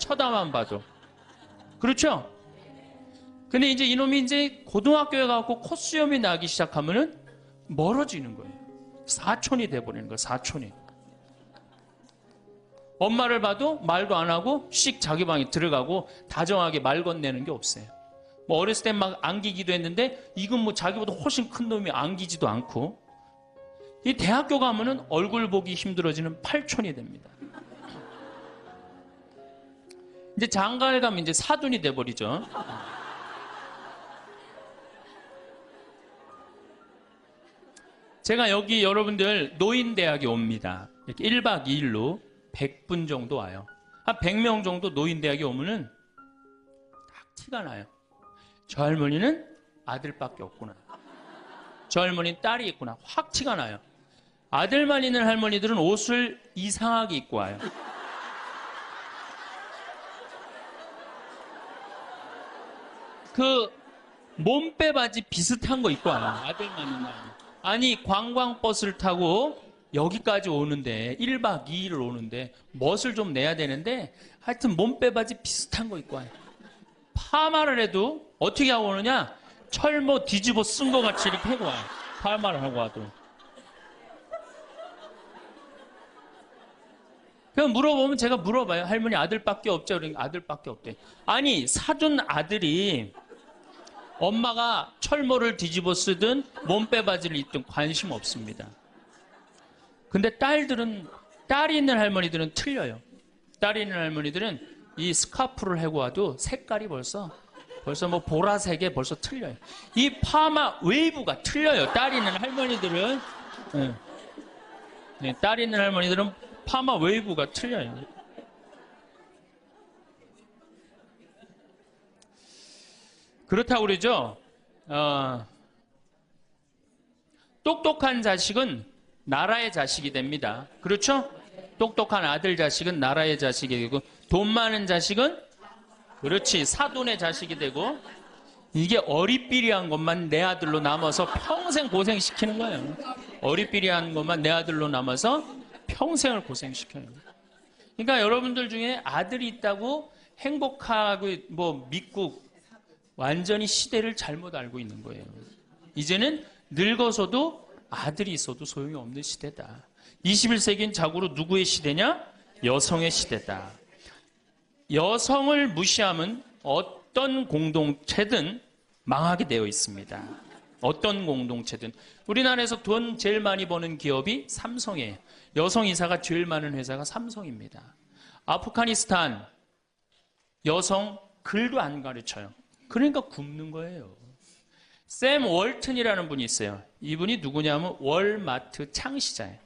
쳐다만 봐도. 그렇죠? 근데 이제 이놈이 이제 고등학교에 가고 콧수염이 나기 시작하면은 멀어지는 거예요. 사촌이 돼버리는 거예요. 사촌이. 엄마를 봐도 말도 안 하고 씩 자기 방에 들어가고 다정하게 말 건네는 게 없어요. 뭐 어렸을 땐 막 안기기도 했는데 이건 뭐 자기보다 훨씬 큰 놈이 안기지도 않고, 이 대학교 가면은 얼굴 보기 힘들어지는 팔촌이 됩니다. 이제 장가를 가면 이제 사돈이 돼버리죠. 제가 여기 여러분들 노인대학에 옵니다. 이렇게 1박 2일로 100분 정도 와요. 한 100명 정도 노인대학에 오면은 딱 티가 나요. 저 할머니는 아들밖에 없구나. 저 할머니는 딸이 있구나. 확 티가 나요. 아들만 있는 할머니들은 옷을 이상하게 입고 와요. 그 몸빼 바지 비슷한 거 입고 와요. 아들만 있는 할머니. 아니 관광버스를 타고 여기까지 오는데 1박 2일을 오는데 멋을 좀 내야 되는데 하여튼 몸빼 바지 비슷한 거 입고 와요. 파마를 해도 어떻게 하고 오느냐? 철모 뒤집어 쓴 거 같이 이렇게 하고 와요. 파마를 하고 와도. 그냥 물어보면 제가 물어봐요. 할머니 아들밖에 없죠? 그러니까 아들밖에 없대. 아니 사준 아들이 엄마가 철모를 뒤집어 쓰든 몸빼 바지를 입든 관심 없습니다. 근데 딸이 있는 할머니들은 틀려요. 딸이 있는 할머니들은 이 스카프를 하고 와도 색깔이 벌써 뭐 보라색에 벌써 틀려요. 이 파마 웨이브가 틀려요. 딸이 있는 할머니들은. 네, 딸이 있는 할머니들은 파마 웨이브가 틀려요. 그렇다고 그러죠. 똑똑한 자식은 나라의 자식이 됩니다. 그렇죠? 똑똑한 아들 자식은 나라의 자식이 되고, 돈 많은 자식은 그렇지 사돈의 자식이 되고, 이게 어리삐리한 것만 내 아들로 남아서 평생 고생시키는 거예요. 어리삐리한 것만 내 아들로 남아서 평생을 고생시켜요. 그러니까 여러분들 중에 아들이 있다고 행복하고 뭐 믿고 완전히 시대를 잘못 알고 있는 거예요. 이제는 늙어서도 아들이 있어도 소용이 없는 시대다. 21세기는 자고로 누구의 시대냐? 여성의 시대다. 여성을 무시하면 어떤 공동체든 망하게 되어 있습니다. 어떤 공동체든. 우리나라에서 돈 제일 많이 버는 기업이 삼성이에요. 여성 이사가 제일 많은 회사가 삼성입니다. 아프가니스탄 여성 글도 안 가르쳐요. 그러니까 굶는 거예요. 샘 월튼이라는 분이 있어요. 이분이 누구냐면 월마트 창시자예요.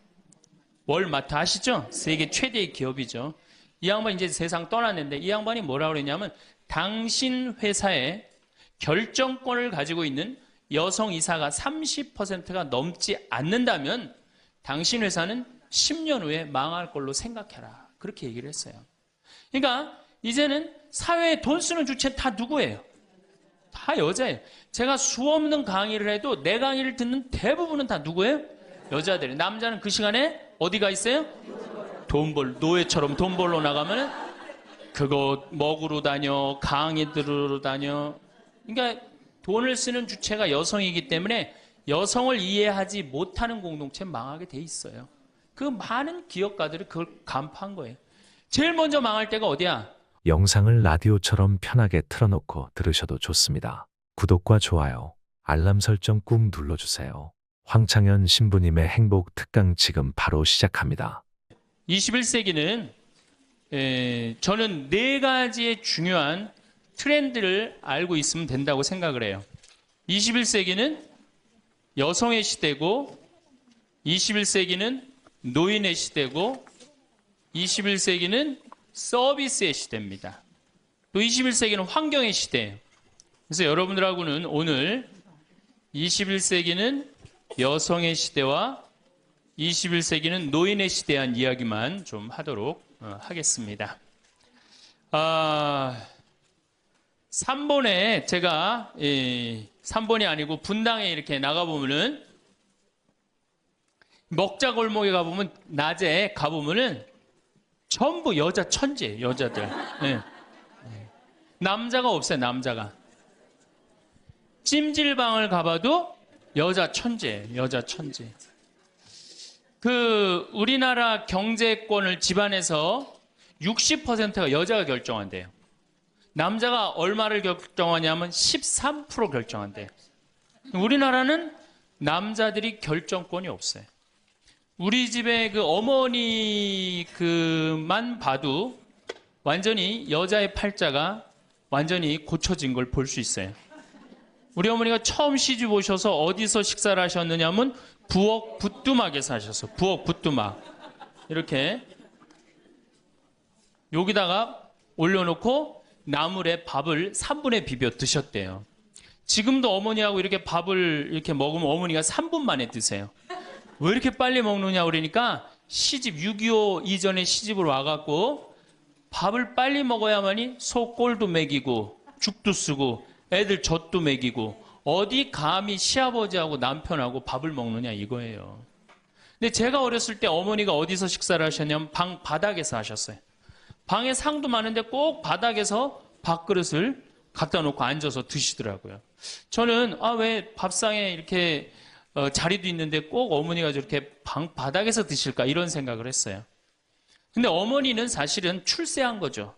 월마트 아시죠? 세계 최대의 기업이죠. 이 양반이 이제 세상 떠났는데 이 양반이 뭐라고 그랬냐면, 당신 회사에 결정권을 가지고 있는 여성 이사가 30%가 넘지 않는다면 당신 회사는 10년 후에 망할 걸로 생각해라. 그렇게 얘기를 했어요. 그러니까 이제는 사회에 돈 쓰는 주체는 다 누구예요? 다 여자예요. 제가 수없는 강의를 해도 내 강의를 듣는 대부분은 다 누구예요? 여자들이에요. 남자는 그 시간에 어디가 있어요? 노예처럼 돈 벌러 나가면 그거 먹으러 다녀, 강의 들으러 다녀. 그러니까 돈을 쓰는 주체가 여성이기 때문에 여성을 이해하지 못하는 공동체는 망하게 돼 있어요. 그 많은 기업가들이 그걸 간파한 거예요. 제일 먼저 망할 때가 어디야? 영상을 라디오처럼 편하게 틀어놓고 들으셔도 좋습니다. 구독과 좋아요, 알람 설정 꾹 눌러주세요. 황창현 신부님의 행복 특강 지금 바로 시작합니다. 21세기는 저는 4가지의 중요한 트렌드를 알고 있으면 된다고 생각을 해요. 21세기는 여성의 시대고, 21세기는 노인의 시대고, 21세기는 서비스의 시대입니다. 또 21세기는 환경의 시대예요. 그래서 여러분들하고는 오늘 21세기는 여성의 시대와 21세기는 노인의 시대에 대한 이야기만 좀 하도록 하겠습니다. 3번에 제가 3번이 아니고 분당에 이렇게 나가보면은, 먹자골목에 가보면, 낮에 가보면은 전부 여자 천재예요, 여자들. 네. 남자가 없어요, 남자가. 찜질방을 가봐도 여자 천재예요, 여자 천재. 우리나라 경제권을 집안에서 60%가 여자가 결정한대요. 남자가 얼마를 결정하냐면 13% 결정한대요. 우리나라는 남자들이 결정권이 없어요. 우리 집에 어머니 만 봐도 완전히 여자의 팔자가 완전히 고쳐진 걸 볼 수 있어요. 우리 어머니가 처음 시집 오셔서 어디서 식사를 하셨느냐면 부엌 부뚜막에서 하셨어요. 부엌 부뚜막. 이렇게 여기다가 올려놓고 나물에 밥을 3분에 비벼 드셨대요. 지금도 어머니하고 이렇게 밥을 이렇게 먹으면 어머니가 3분 만에 드세요. 왜 이렇게 빨리 먹느냐 그러니까 6.25 이전에 시집을 와갖고 밥을 빨리 먹어야만이 소 꼴도 먹이고 죽도 쓰고 애들 젖도 먹이고 어디 감히 시아버지하고 남편하고 밥을 먹느냐 이거예요. 근데 제가 어렸을 때 어머니가 어디서 식사를 하셨냐면 방 바닥에서 하셨어요. 방에 상도 많은데 꼭 바닥에서 밥그릇을 갖다 놓고 앉아서 드시더라고요. 저는 왜 밥상에 이렇게 자리도 있는데 꼭 어머니가 저렇게 방 바닥에서 드실까 이런 생각을 했어요. 근데 어머니는 사실은 출세한 거죠.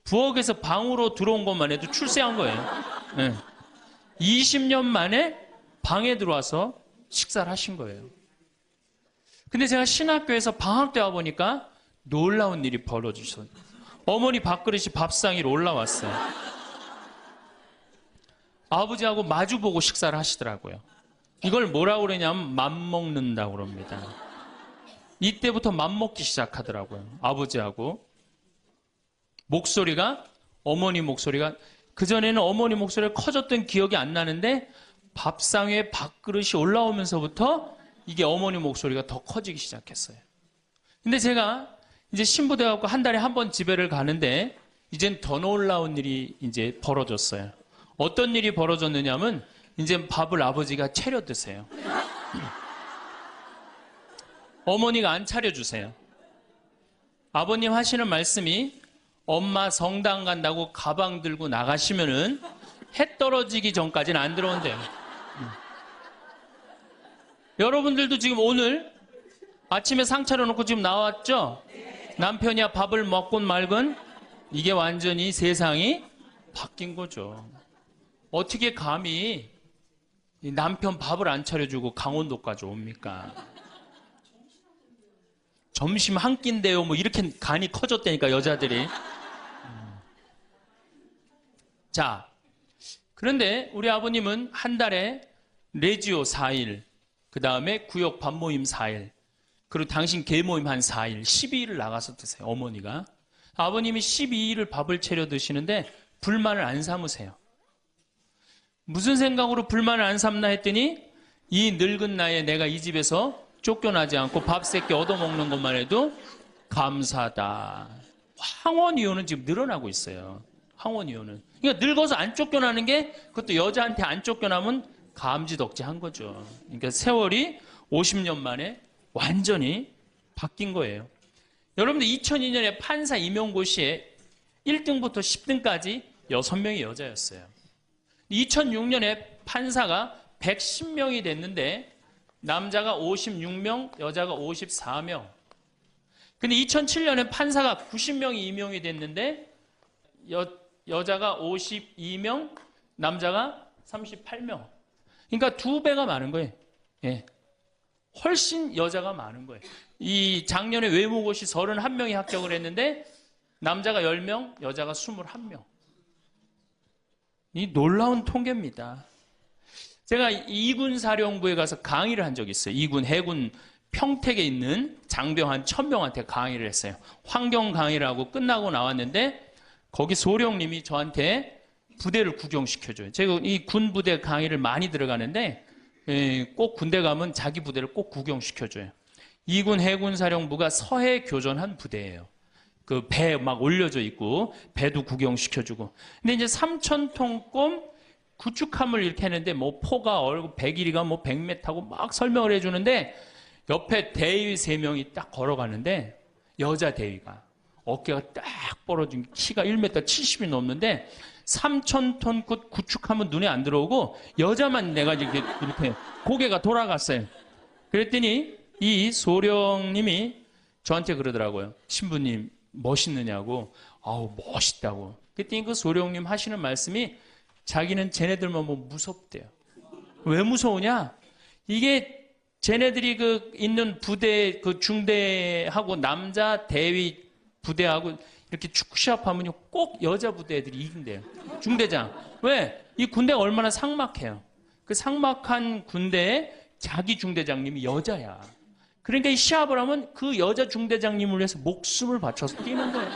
부엌에서 방으로 들어온 것만 해도 출세한 거예요. 네. 20년 만에 방에 들어와서 식사를 하신 거예요. 근데 제가 신학교에서 방학 때 와보니까 놀라운 일이 벌어지셨어요. 어머니 밥그릇이 밥상 위로 올라왔어요. 아버지하고 마주보고 식사를 하시더라고요. 이걸 뭐라고 그러냐면 맘먹는다고 그럽니다. 이때부터 맘먹기 시작하더라고요. 아버지하고. 어머니 목소리가 그전에는 어머니 목소리가 커졌던 기억이 안 나는데 밥상 위에 밥그릇이 올라오면서부터 이게 어머니 목소리가 더 커지기 시작했어요. 근데 제가 이제 신부 돼갖고 한 달에 한 번 집에를 가는데 이젠 더 놀라운 일이 이제 벌어졌어요. 어떤 일이 벌어졌느냐면 이제 밥을 아버지가 차려 드세요. 어머니가 안 차려주세요. 아버님 하시는 말씀이 엄마 성당 간다고 가방 들고 나가시면은 해 떨어지기 전까지는 안 들어온대요. 여러분들도 지금 오늘 아침에 상 차려놓고 지금 나왔죠? 남편이야 밥을 먹곤 말건 이게 완전히 세상이 바뀐 거죠. 어떻게 감히 남편 밥을 안 차려주고 강원도까지 옵니까? 점심 한 끼인데요. 뭐 이렇게 간이 커졌다니까 여자들이. 자, 그런데 우리 아버님은 한 달에 레지오 4일, 그 다음에 구역 밥모임 4일, 그리고 당신 개모임 한 4일, 12일을 나가서 드세요. 어머니가. 아버님이 12일을 밥을 차려 드시는데 불만을 안 삼으세요. 무슨 생각으로 불만을 안 삼나 했더니 이 늙은 나이에 내가 이 집에서 쫓겨나지 않고 밥 세끼 얻어먹는 것만 해도 감사하다. 황혼이혼은 지금 늘어나고 있어요. 황혼이혼은. 그러니까 늙어서 안 쫓겨나는 게 그것도 여자한테 안 쫓겨나면 감지덕지한 거죠. 그러니까 세월이 50년 만에 완전히 바뀐 거예요. 여러분들 2002년에 판사 임용고시에 1등부터 10등까지 6명이 여자였어요. 2006년에 판사가 110명이 됐는데 남자가 56명, 여자가 54명. 근데 2007년에 판사가 90명이 임용이 됐는데 여자가 52명, 남자가 38명. 그러니까 2배가 많은 거예요. 예. 훨씬 여자가 많은 거예요. 이 작년에 외무고시 31명이 합격을 했는데 남자가 10명, 여자가 21명. 이 놀라운 통계입니다. 제가 이군 사령부에 가서 강의를 한 적이 있어요. 이군 해군 평택에 있는 장병 한 1000명한테 강의를 했어요. 환경 강의를 하고 끝나고 나왔는데 거기 소령님이 저한테 부대를 구경시켜줘요. 제가 이 군 부대 강의를 많이 들어가는데 꼭 군대 가면 자기 부대를 꼭 구경시켜줘요. 이군 해군 사령부가 서해 교전한 부대예요. 그 배 막 올려져 있고 배도 구경시켜주고. 근데 이제 3,000톤급 구축함을 이렇게 했는데 뭐 포가 배 길이가 뭐 100m고 막 설명을 해주는데 옆에 대위 3명이 딱 걸어가는데 여자 대위가 어깨가 딱 벌어진 키가 1m 70이 넘는데 3,000톤 굿 구축하면 눈에 안 들어오고 여자만 내가 이렇게 고개가 돌아갔어요. 그랬더니 이 소령님이 저한테 그러더라고요. 신부님 멋있느냐고. 아우 멋있다고. 그랬더니 그 소령님 하시는 말씀이 자기는 쟤네들만 보면 무섭대요. 왜 무서우냐? 이게 쟤네들이 그 있는 부대 그 중대하고 남자 대위 부대하고 이렇게 축구 시합하면요 꼭 여자 부대 애들이 이긴대요. 중대장. 왜? 이 군대가 얼마나 삭막해요. 그 삭막한 군대에 자기 중대장님이 여자야. 그러니까 이 시합을 하면 그 여자 중대장님을 위해서 목숨을 바쳐서 뛰는 거예요.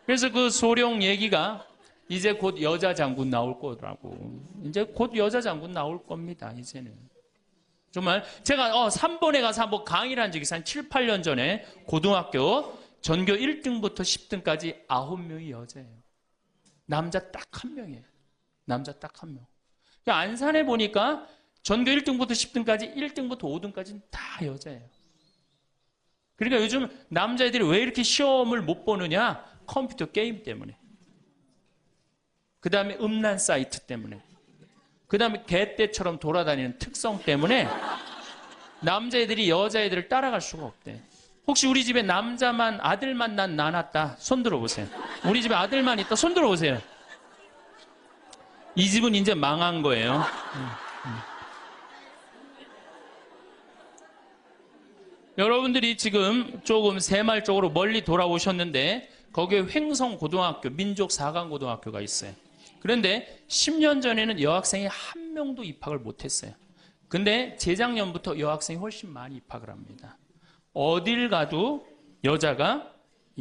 그래서 그 소령 얘기가 이제 곧 여자 장군 나올 거라고. 이제 곧 여자 장군 나올 겁니다. 이제는. 정말 제가 3번에 가서 한번 강의를 한 적이 있어요. 한 7, 8년 전에 고등학교 전교 1등부터 10등까지 9명이 여자예요. 남자 딱 한 명이에요. 남자 딱 한 명. 안산에 보니까 전교 1등부터 10등까지 1등부터 5등까지는 다 여자예요. 그러니까 요즘 남자애들이 왜 이렇게 시험을 못 보느냐? 컴퓨터 게임 때문에. 그 다음에 음란 사이트 때문에. 그 다음에 개떼처럼 돌아다니는 특성 때문에 남자애들이 여자애들을 따라갈 수가 없대. 혹시 우리 집에 남자만 아들만 난 낳았다 손 들어보세요. 우리 집에 아들만 있다 손 들어보세요. 이 집은 이제 망한 거예요. 여러분들이 지금 조금 새마을 쪽으로 멀리 돌아오셨는데 거기에 횡성고등학교, 민족 4강 고등학교가 있어요. 그런데 10년 전에는 여학생이 한 명도 입학을 못했어요. 근데 재작년부터 여학생이 훨씬 많이 입학을 합니다. 어딜 가도 여자가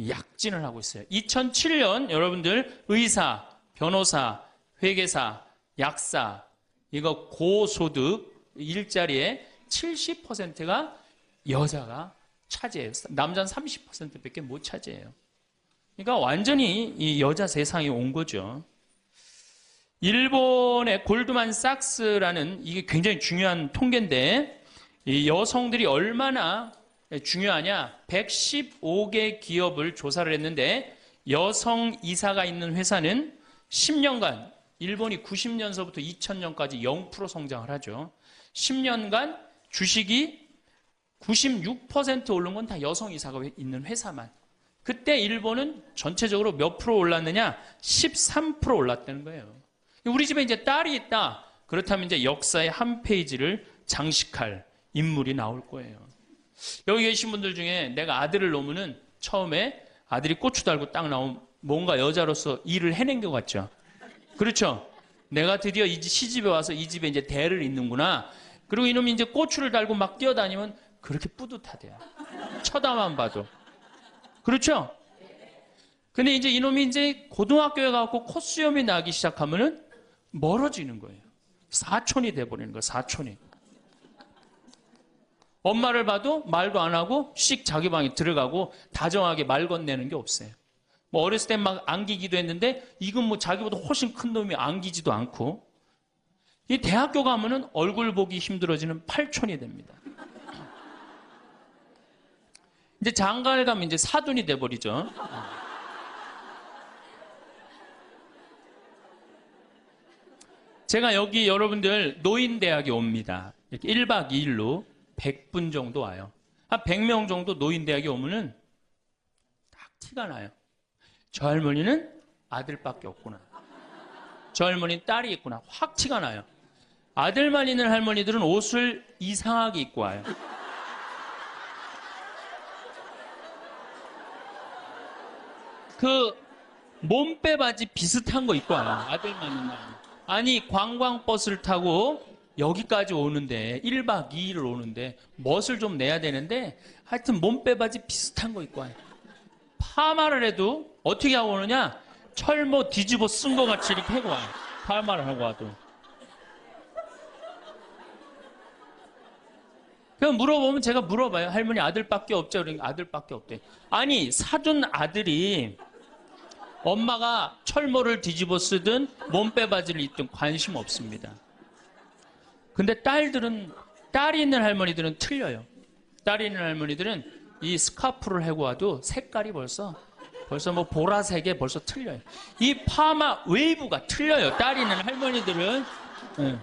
약진을 하고 있어요. 2007년 여러분들 의사, 변호사, 회계사, 약사 이거 고소득 일자리에 70%가 여자가 차지해요. 남자는 30%밖에 못 차지해요. 그러니까 완전히 이 여자 세상이 온 거죠. 일본의 골드만삭스라는 이게 굉장히 중요한 통계인데 이 여성들이 얼마나 중요하냐? 115개 기업을 조사를 했는데 여성 이사가 있는 회사는 10년간 일본이 90년서부터 2000년까지 0% 성장을 하죠. 10년간 주식이 96% 오른 건 다 여성 이사가 있는 회사만. 그때 일본은 전체적으로 몇 프로 올랐느냐? 13% 올랐다는 거예요. 우리 집에 이제 딸이 있다. 그렇다면 이제 역사의 한 페이지를 장식할 인물이 나올 거예요. 여기 계신 분들 중에 내가 아들을 놓으면은 처음에 아들이 고추 달고 딱 나오면 뭔가 여자로서 일을 해낸 것 같죠? 그렇죠? 내가 드디어 이 시집에 와서 이 집에 이제 대를 잇는구나. 그리고 이놈이 이제 고추를 달고 막 뛰어다니면 그렇게 뿌듯하대요. 쳐다만 봐도. 그렇죠? 근데 이제 이놈이 이제 고등학교에 가고 콧수염이 나기 시작하면은 멀어지는 거예요. 사촌이 돼버리는 거예요. 사촌이. 엄마를 봐도 말도 안 하고 씩 자기 방에 들어가고 다정하게 말 건네는 게 없어요. 뭐 어렸을 땐 막 안기기도 했는데 이건 뭐 자기보다 훨씬 큰 놈이 안기지도 않고 이 대학교 가면은 얼굴 보기 힘들어지는 팔촌이 됩니다. 이제 장가를 가면 이제 사돈이 돼버리죠. 제가 여기 여러분들 노인대학에 옵니다. 이렇게 1박 2일로 100분 정도 와요. 한 100명 정도 노인대학에 오면은 딱 티가 나요. 저 할머니는 아들밖에 없구나. 저 할머니는 딸이 있구나. 확 티가 나요. 아들만 있는 할머니들은 옷을 이상하게 입고 와요. 그 몸빼 바지 비슷한 거 입고 와요. 아들만 있는 할머니. 아니 관광버스를 타고 여기까지 오는데 1박 2일을 오는데 멋을 좀 내야 되는데 하여튼 몸빼 바지 비슷한 거 입고 와요. 파마를 해도 어떻게 하고 오느냐? 철모 뒤집어 쓴 거 같이 이렇게 하고 와요. 파마를 하고 와도. 그냥 물어보면 제가 물어봐요. 할머니 아들밖에 없죠? 그러니까 아들밖에 없대. 아니 사둔 아들이 엄마가 철모를 뒤집어 쓰든 몸빼 바지를 입든 관심 없습니다. 근데 딸이 있는 할머니들은 틀려요. 딸이 있는 할머니들은 이 스카프를 해고 와도 색깔이 벌써 뭐 보라색에 벌써 틀려요. 이 파마 웨이브가 틀려요. 딸 있는 할머니들은. 네.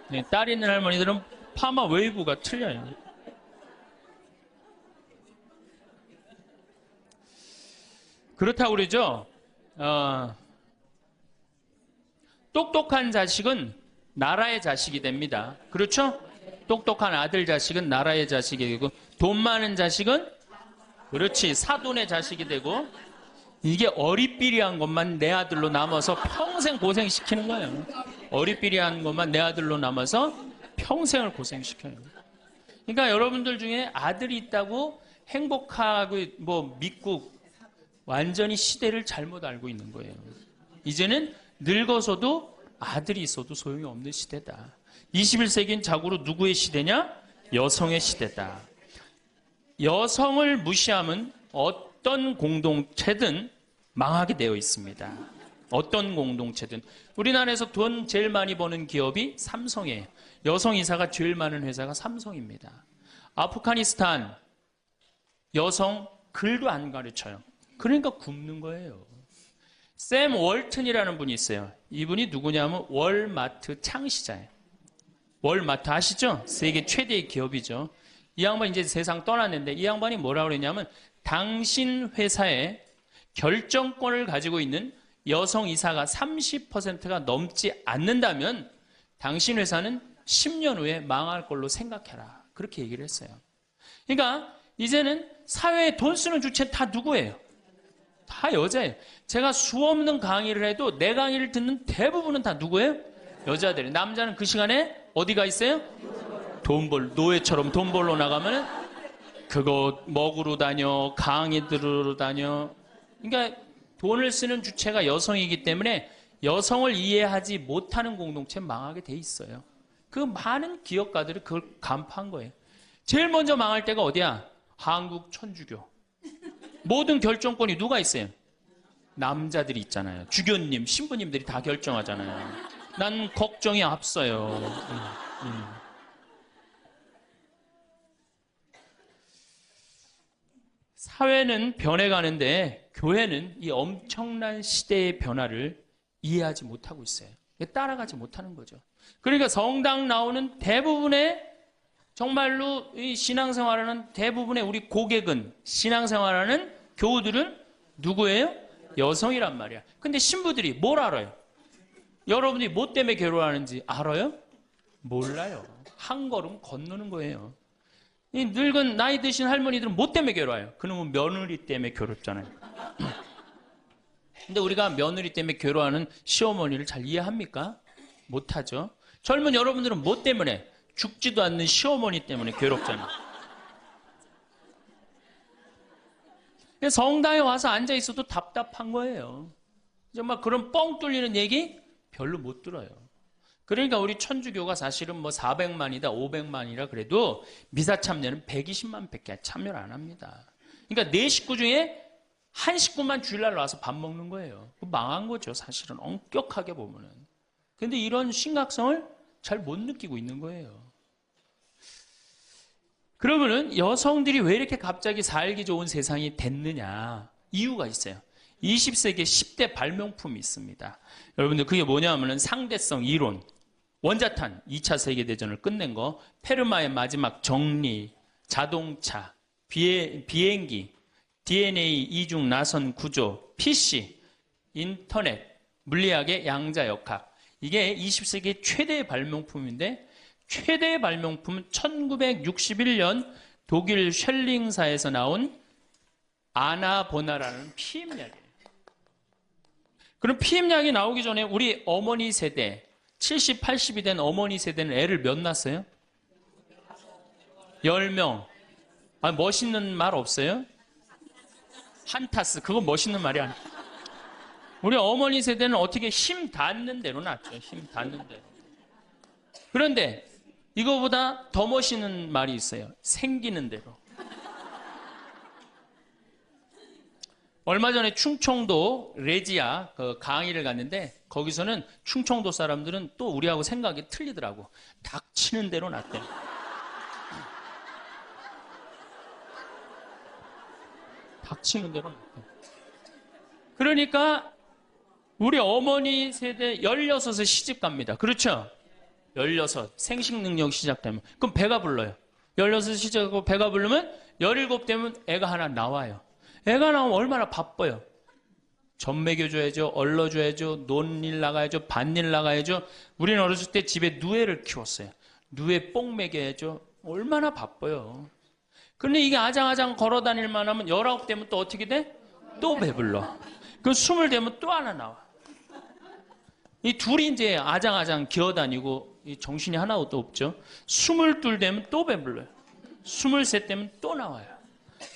네, 딸 있는 할머니들은 파마 웨이브가 틀려요. 그렇다고 그러죠. 똑똑한 자식은 나라의 자식이 됩니다. 그렇죠? 똑똑한 아들 자식은 나라의 자식이 되고, 돈 많은 자식은 그렇지 사돈의 자식이 되고, 이게 어리삐리한 것만 내 아들로 남아서 평생 고생시키는 거예요. 어리삐리한 것만 내 아들로 남아서 평생을 고생시켜요. 그러니까 여러분들 중에 아들이 있다고 행복하고 뭐 믿고 완전히 시대를 잘못 알고 있는 거예요. 이제는 늙어서도 아들이 있어도 소용이 없는 시대다. 21세기는 자고로 누구의 시대냐? 여성의 시대다. 여성을 무시하면 어떤 공동체든 망하게 되어 있습니다. 어떤 공동체든. 우리나라에서 돈 제일 많이 버는 기업이 삼성이에요. 여성 이사가 제일 많은 회사가 삼성입니다. 아프가니스탄 여성 글도 안 가르쳐요. 그러니까 굶는 거예요. 샘 월튼이라는 분이 있어요. 이분이 누구냐면 월마트 창시자예요. 월마트 아시죠? 세계 최대의 기업이죠. 이 양반이 이제 세상 떠났는데 이 양반이 뭐라고 그랬냐면 당신 회사에 결정권을 가지고 있는 여성 이사가 30%가 넘지 않는다면 당신 회사는 10년 후에 망할 걸로 생각해라. 그렇게 얘기를 했어요. 그러니까 이제는 사회에 돈 쓰는 주체 다 누구예요? 다 여자예요. 제가 수없는 강의를 해도 내 강의를 듣는 대부분은 다 누구예요? 여자들이에요. 남자는 그 시간에 어디가 있어요? 노예처럼 돈 벌러 나가면 그거 먹으러 다녀, 강의 들으러 다녀. 그러니까 돈을 쓰는 주체가 여성이기 때문에 여성을 이해하지 못하는 공동체는 망하게 돼 있어요. 그 많은 기업가들이 그걸 간파한 거예요. 제일 먼저 망할 때가 어디야? 한국 천주교. 모든 결정권이 누가 있어요? 남자들이 있잖아요. 주교님, 신부님들이 다 결정하잖아요. 난 걱정이 앞서요. 사회는 변해가는데 교회는 이 엄청난 시대의 변화를 이해하지 못하고 있어요. 따라가지 못하는 거죠. 그러니까 성당 나오는 대부분의 정말로 이 신앙생활하는 대부분의 우리 고객은 신앙생활하는 교우들은 누구예요? 여성이란 말이야. 근데 신부들이 뭘 알아요? 여러분이 뭐 때문에 괴로워하는지 알아요? 몰라요. 한 걸음 건너는 거예요. 이 늙은 나이 드신 할머니들은 뭐 때문에 괴로워요? 그놈은 며느리 때문에 괴롭잖아요. 근데 우리가 며느리 때문에 괴로워하는 시어머니를 잘 이해합니까? 못하죠. 젊은 여러분들은 뭐 때문에? 죽지도 않는 시어머니 때문에 괴롭잖아요. 성당에 와서 앉아 있어도 답답한 거예요. 정말 그런 뻥 뚫리는 얘기 별로 못 들어요. 그러니까 우리 천주교가 사실은 뭐 400만이다, 500만이라 그래도 미사 참여는 120만 밖에 참여를 안 합니다. 그러니까 네 식구 중에 한 식구만 주일날 와서 밥 먹는 거예요. 망한 거죠, 사실은. 엄격하게 보면은. 근데 이런 심각성을 잘 못 느끼고 있는 거예요. 그러면은 여성들이 왜 이렇게 갑자기 살기 좋은 세상이 됐느냐? 이유가 있어요. 20세기에 10대 발명품이 있습니다. 여러분들 그게 뭐냐면은 상대성 이론, 원자탄 2차 세계대전을 끝낸 거, 페르마의 마지막 정리, 자동차, 비행기, DNA 이중 나선 구조, PC, 인터넷, 물리학의 양자역학. 이게 20세기 최대의 발명품인데 최대의 발명품은 1961년 독일 쉘링사에서 나온 아나보나라는 피임약이에요. 그럼 피임약이 나오기 전에 우리 어머니 세대, 70, 80이 된 어머니 세대는 애를 몇 낳았어요? 10명. 아, 멋있는 말 없어요? 한타스, 그거 멋있는 말이 아니에요. 우리 어머니 세대는 어떻게 힘 닿는 대로 낳죠. 힘 닿는 대로. 그런데 이거보다 더 멋있는 말이 있어요. 생기는 대로. 얼마 전에 충청도 레지아 그 강의를 갔는데 거기서는 충청도 사람들은 또 우리하고 생각이 틀리더라고. 닥치는 대로 낳대. 닥치는 대로 못해요. 그러니까 우리 어머니 세대 16에 시집 갑니다. 그렇죠? 16 생식 능력 시작되면 그럼 배가 불러요. 16 시작하고 배가 부르면 17 되면 애가 하나 나와요. 애가 나오면 얼마나 바빠요. 젖 먹여줘야죠. 얼러줘야죠. 논일 나가야죠. 밭일 나가야죠. 우리는 어렸을 때 집에 누에를 키웠어요. 누에 뽕 먹여야죠. 얼마나 바빠요. 그런데 이게 아장아장 걸어다닐만 하면 19 되면 또 어떻게 돼? 또 배불러. 그럼 20 되면 또 하나 나와. 이 둘이 이제 아장아장 기어다니고 정신이 하나도 없죠. 22 되면 또 배불러요. 23 되면 또 나와요.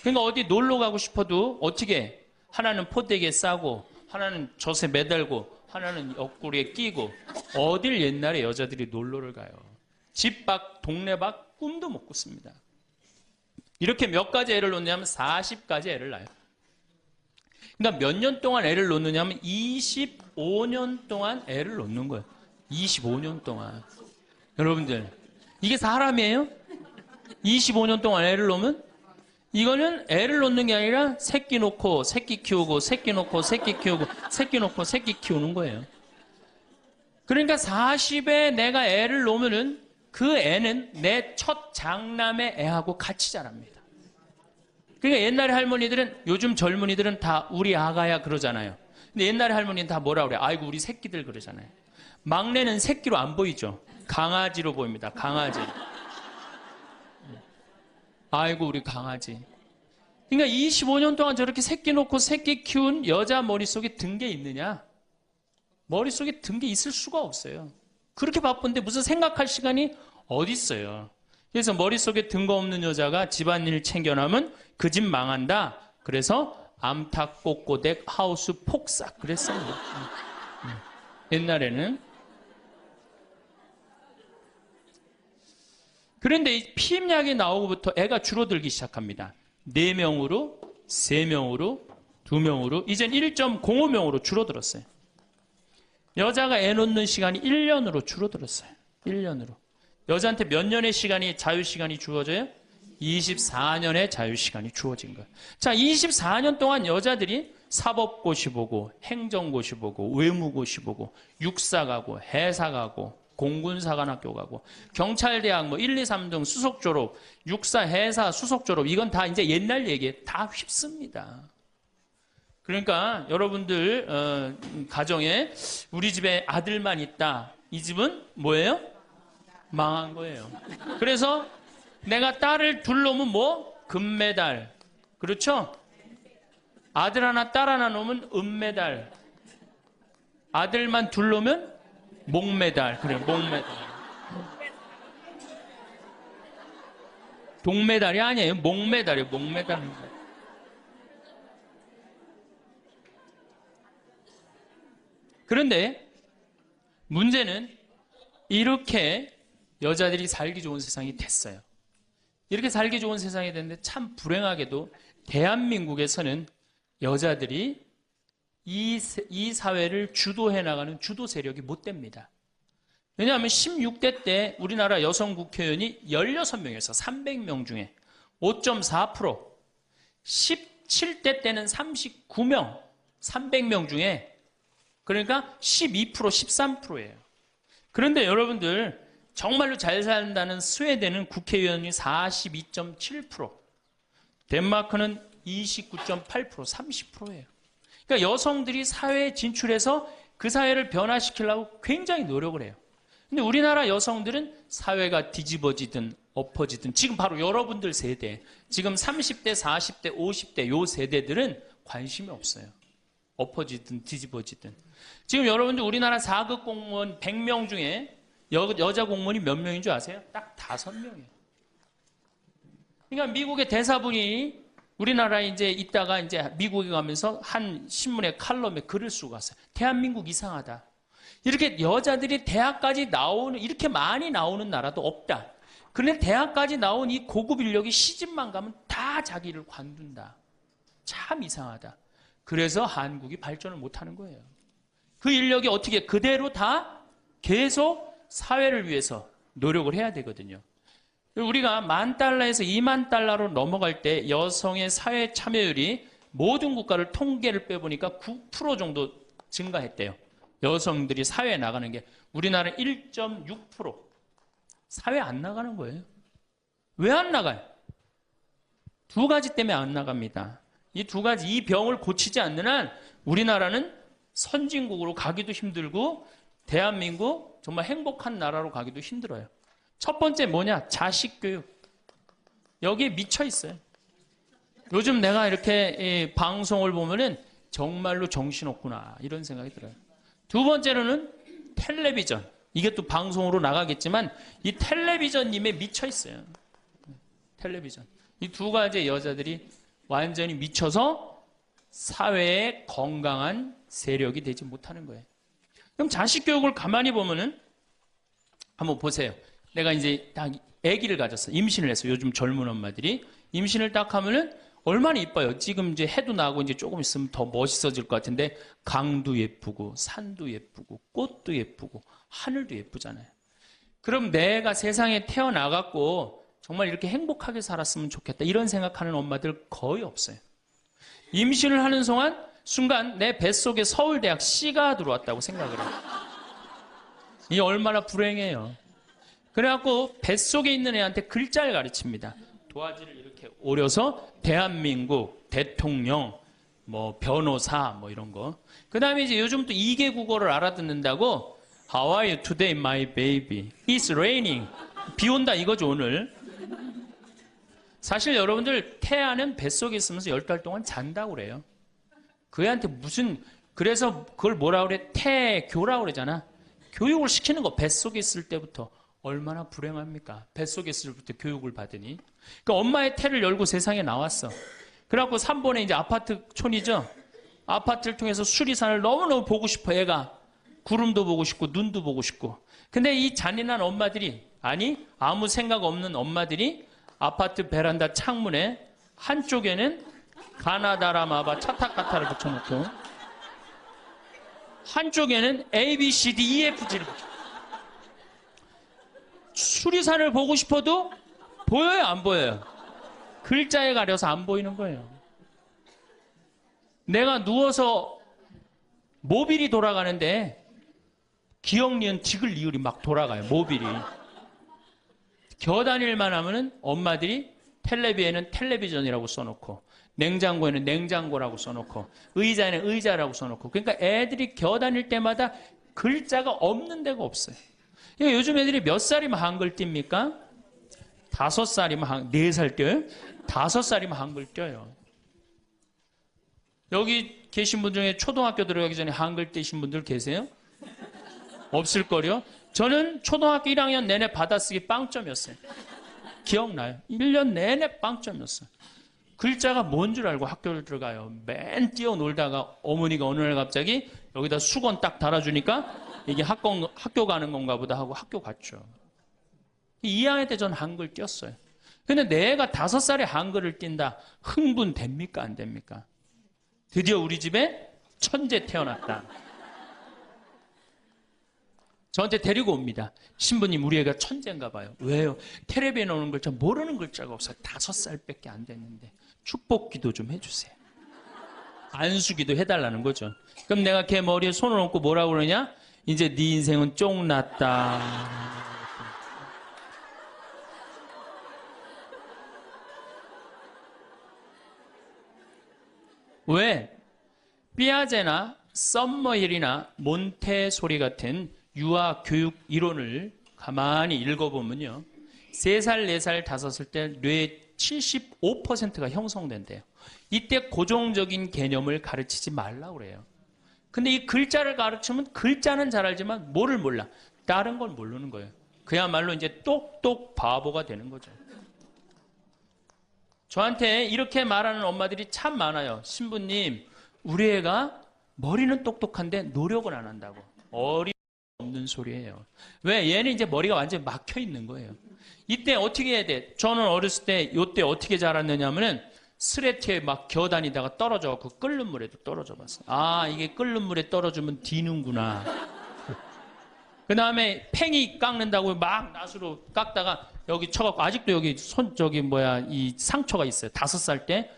그러니까 어디 놀러 가고 싶어도 어떻게 하나는 포대기에 싸고 하나는 젖에 매달고 하나는 옆구리에 끼고 어딜 옛날에 여자들이 놀러를 가요. 집 밖 동네 밖 꿈도 못 꿨습니다. 이렇게 몇 가지 애를 놓냐면 40가지 애를 낳아요. 그러니까 몇 년 동안 애를 놓느냐면 25년 동안 애를 놓는 거예요. 25년 동안. 여러분들 이게 사람이에요? 25년 동안 애를 놓으면 이거는 애를 놓는 게 아니라 새끼 놓고 새끼 키우고 새끼 놓고 새끼 키우고 새끼 놓고 새끼 키우는 거예요. 그러니까 40에 내가 애를 놓으면은 그 애는 내 첫 장남의 애하고 같이 자랍니다. 그러니까 옛날에 할머니들은 요즘 젊은이들은 다 우리 아가야 그러잖아요. 근데 옛날에 할머니는 다 뭐라 그래? 아이고 우리 새끼들 그러잖아요. 막내는 새끼로 안 보이죠. 강아지로 보입니다. 강아지. 아이고 우리 강아지. 그러니까 25년 동안 저렇게 새끼 놓고 새끼 키운 여자 머릿속에 든 게 있느냐? 머릿속에 든 게 있을 수가 없어요. 그렇게 바쁜데 무슨 생각할 시간이 어디 있어요. 그래서 머릿속에 든 거 없는 여자가 집안일 챙겨나면 그 집 망한다. 그래서 암탉 꼬꼬댁 하우스 폭삭 그랬어요. 옛날에는. 그런데 이 피임약이 나오고부터 애가 줄어들기 시작합니다. 4명으로, 3명으로, 2명으로, 이젠 1.05명으로 줄어들었어요. 여자가 애 놓는 시간이 1년으로 줄어들었어요. 1년으로. 여자한테 몇 년의 시간이, 자유시간이 주어져요? 24년의 자유시간이 주어진 거예요. 자, 24년 동안 여자들이 사법고시 보고, 행정고시 보고, 외무고시 보고, 육사 가고, 해사 가고, 공군사관학교 가고, 경찰대학 뭐 1, 2, 3등 수석 졸업, 육사, 해사, 수석 졸업, 이건 다 이제 옛날 얘기에 다 휩습니다. 그러니까 여러분들 가정에 우리 집에 아들만 있다. 이 집은 뭐예요? 망한 거예요. 그래서 내가 딸을 둘 놓으면 뭐? 금메달. 그렇죠? 아들 하나 딸 하나 놓으면 은메달. 아들만 둘 놓으면 목메달. 그래, 목메달. 동메달이 아니에요. 목메달이에요. 목메달. 그런데 문제는 이렇게 여자들이 살기 좋은 세상이 됐어요. 이렇게 살기 좋은 세상이 됐는데 참 불행하게도 대한민국에서는 여자들이 이 사회를 주도해 나가는 주도 세력이 못 됩니다. 왜냐하면 16대 때 우리나라 여성 국회의원이 16명에서 300명 중에 5.4%, 17대 때는 39명, 300명 중에 그러니까 12%, 13%예요. 그런데 여러분들 정말로 잘 산다는 스웨덴은 국회의원이 42.7%, 덴마크는 29.8%, 30%예요. 그러니까 여성들이 사회에 진출해서 그 사회를 변화시키려고 굉장히 노력을 해요. 근데 우리나라 여성들은 사회가 뒤집어지든 엎어지든 지금 바로 여러분들 세대, 지금 30대, 40대, 50대 요 세대들은 관심이 없어요. 엎어지든 뒤집어지든. 지금 여러분들 우리나라 4급 공무원 100명 중에 여자 공무원이 몇 명인 줄 아세요? 딱 5명이에요. 그러니까 미국의 대사분이 우리나라에 이제 있다가 이제 미국에 가면서 한 신문의 칼럼에 글을 쓰고 갔어요. 대한민국 이상하다. 이렇게 여자들이 대학까지 나오는, 이렇게 많이 나오는 나라도 없다. 그런데 대학까지 나온 이 고급 인력이 시집만 가면 다 자기를 관둔다. 참 이상하다. 그래서 한국이 발전을 못하는 거예요. 그 인력이 어떻게 그대로 다 계속 사회를 위해서 노력을 해야 되거든요. 우리가 $10,000에서 $20,000로 넘어갈 때 여성의 사회 참여율이 모든 국가를 통계를 빼보니까 9% 정도 증가했대요. 여성들이 사회에 나가는 게. 우리나라는 1.6%. 사회 안 나가는 거예요. 왜 안 나가요? 두 가지 때문에 안 나갑니다. 이 두 가지, 이 병을 고치지 않는 한 우리나라는 선진국으로 가기도 힘들고 대한민국 정말 행복한 나라로 가기도 힘들어요. 첫 번째 뭐냐? 자식 교육. 여기에 미쳐 있어요. 요즘 내가 이렇게 방송을 보면은 정말로 정신없구나 이런 생각이 들어요. 두 번째로는 텔레비전. 이게 또 방송으로 나가겠지만 이 텔레비전님에 미쳐 있어요. 텔레비전. 이 두 가지 여자들이 완전히 미쳐서 사회에 건강한 세력이 되지 못하는 거예요. 그럼 자식 교육을 가만히 보면은 한번 보세요. 내가 이제 딱 아기를 가졌어. 임신을 했어. 요즘 젊은 엄마들이 임신을 딱 하면은 얼마나 이뻐요. 지금 이제 해도 나고 이제 조금 있으면 더 멋있어질 것 같은데 강도 예쁘고 산도 예쁘고 꽃도 예쁘고 하늘도 예쁘잖아요. 그럼 내가 세상에 태어나갖고 정말 이렇게 행복하게 살았으면 좋겠다. 이런 생각하는 엄마들 거의 없어요. 임신을 하는 순간 내 뱃속에 서울대학 C가 들어왔다고 생각을 해요. 이 얼마나 불행해요. 그래갖고 뱃속에 있는 애한테 글자를 가르칩니다. 도화지를 이렇게 오려서 대한민국, 대통령, 뭐 변호사 뭐 이런 거. 그 다음에 이제 요즘 또 2개 국어를 알아듣는다고 How are you today, my baby? It's raining. 비 온다 이거죠 오늘. 사실 여러분들 태아는 뱃속에 있으면서 10달 동안 잔다고 그래요. 그 애한테 그래서 그걸 뭐라 그래? 태교라고 그러잖아. 교육을 시키는 거 뱃속에 있을 때부터 얼마나 불행합니까? 뱃속에 있을 때부터 교육을 받으니. 그러니까 엄마의 태를 열고 세상에 나왔어. 그래갖고 3번에 이제 아파트촌이죠. 아파트를 통해서 수리산을 너무너무 보고 싶어 애가. 구름도 보고 싶고 눈도 보고 싶고. 근데 이 잔인한 엄마들이 아무 생각 없는 엄마들이 아파트 베란다 창문에 한쪽에는 가나다라마바 차타카타를 붙여놓고 한쪽에는 A, B, C, D, E, F, G를 붙여. 수리산을 보고 싶어도 보여요, 안 보여요? 글자에 가려서 안 보이는 거예요. 내가 누워서 모빌이 돌아가는데 기억, 니은, 디귿, 리을이 막 돌아가요, 모빌이. 겨다닐만 하면은 엄마들이 텔레비에는 텔레비전이라고 써놓고 냉장고에는 냉장고라고 써놓고 의자에는 의자라고 써놓고 그러니까 애들이 겨다닐 때마다 글자가 없는 데가 없어요. 그러니까 요즘 애들이 몇 살이면 한글 띱니까? 5살이면 4살 띄어요? 5살이면 한글 띄어요. 여기 계신 분 중에 초등학교 들어가기 전에 한글 띄신 분들 계세요? 없을걸요? 저는 초등학교 1학년 내내 받아쓰기 빵점이었어요. 기억나요? 1년 내내 빵점이었어요. 글자가 뭔 줄 알고 학교를 들어가요. 맨 뛰어놀다가 어머니가 어느 날 갑자기 여기다 수건 딱 달아주니까 이게 학교 가는 건가 보다 하고 학교 갔죠. 2학년 때 전 한글 띄었어요. 근데 내가 5살에 한글을 띈다. 흥분됩니까? 안 됩니까? 드디어 우리 집에 천재 태어났다. 저한테 데리고 옵니다. 신부님 우리 애가 천재인가 봐요. 왜요? 텔레비에 나오는 글자 모르는 글자가 없어요. 5살밖에 안 됐는데 축복기도 좀 해주세요. 안수기도 해달라는 거죠. 그럼 내가 걔 머리에 손을 얹고 뭐라고 그러냐? 이제 네 인생은 쫑났다. 왜? 삐아제나 썸머힐이나 몬테소리 같은 유아 교육 이론을 가만히 읽어보면요. 3살, 4살, 5살 때 뇌의 75%가 형성된대요. 이때 고정적인 개념을 가르치지 말라고 그래요. 근데 이 글자를 가르치면 글자는 잘 알지만 뭐를 몰라. 다른 걸 모르는 거예요. 그야말로 이제 똑똑 바보가 되는 거죠. 저한테 이렇게 말하는 엄마들이 참 많아요. 신부님, 우리 애가 머리는 똑똑한데 노력을 안 한다고. 없는 소리예요. 왜? 얘는 이제 머리가 완전히 막혀 있는 거예요. 이때 어떻게 해야 돼? 저는 어렸을 때 이때 어떻게 자랐느냐면은 스레트에 막 겨다니다가 떨어져갖고 끓는 물에도 떨어져 봤어요. 아, 이게 끓는 물에 떨어지면 디는구나. 그 다음에 팽이 깎는다고 막 낫으로 깎다가 여기 쳐갖고 아직도 여기 이 상처가 있어요. 5살 때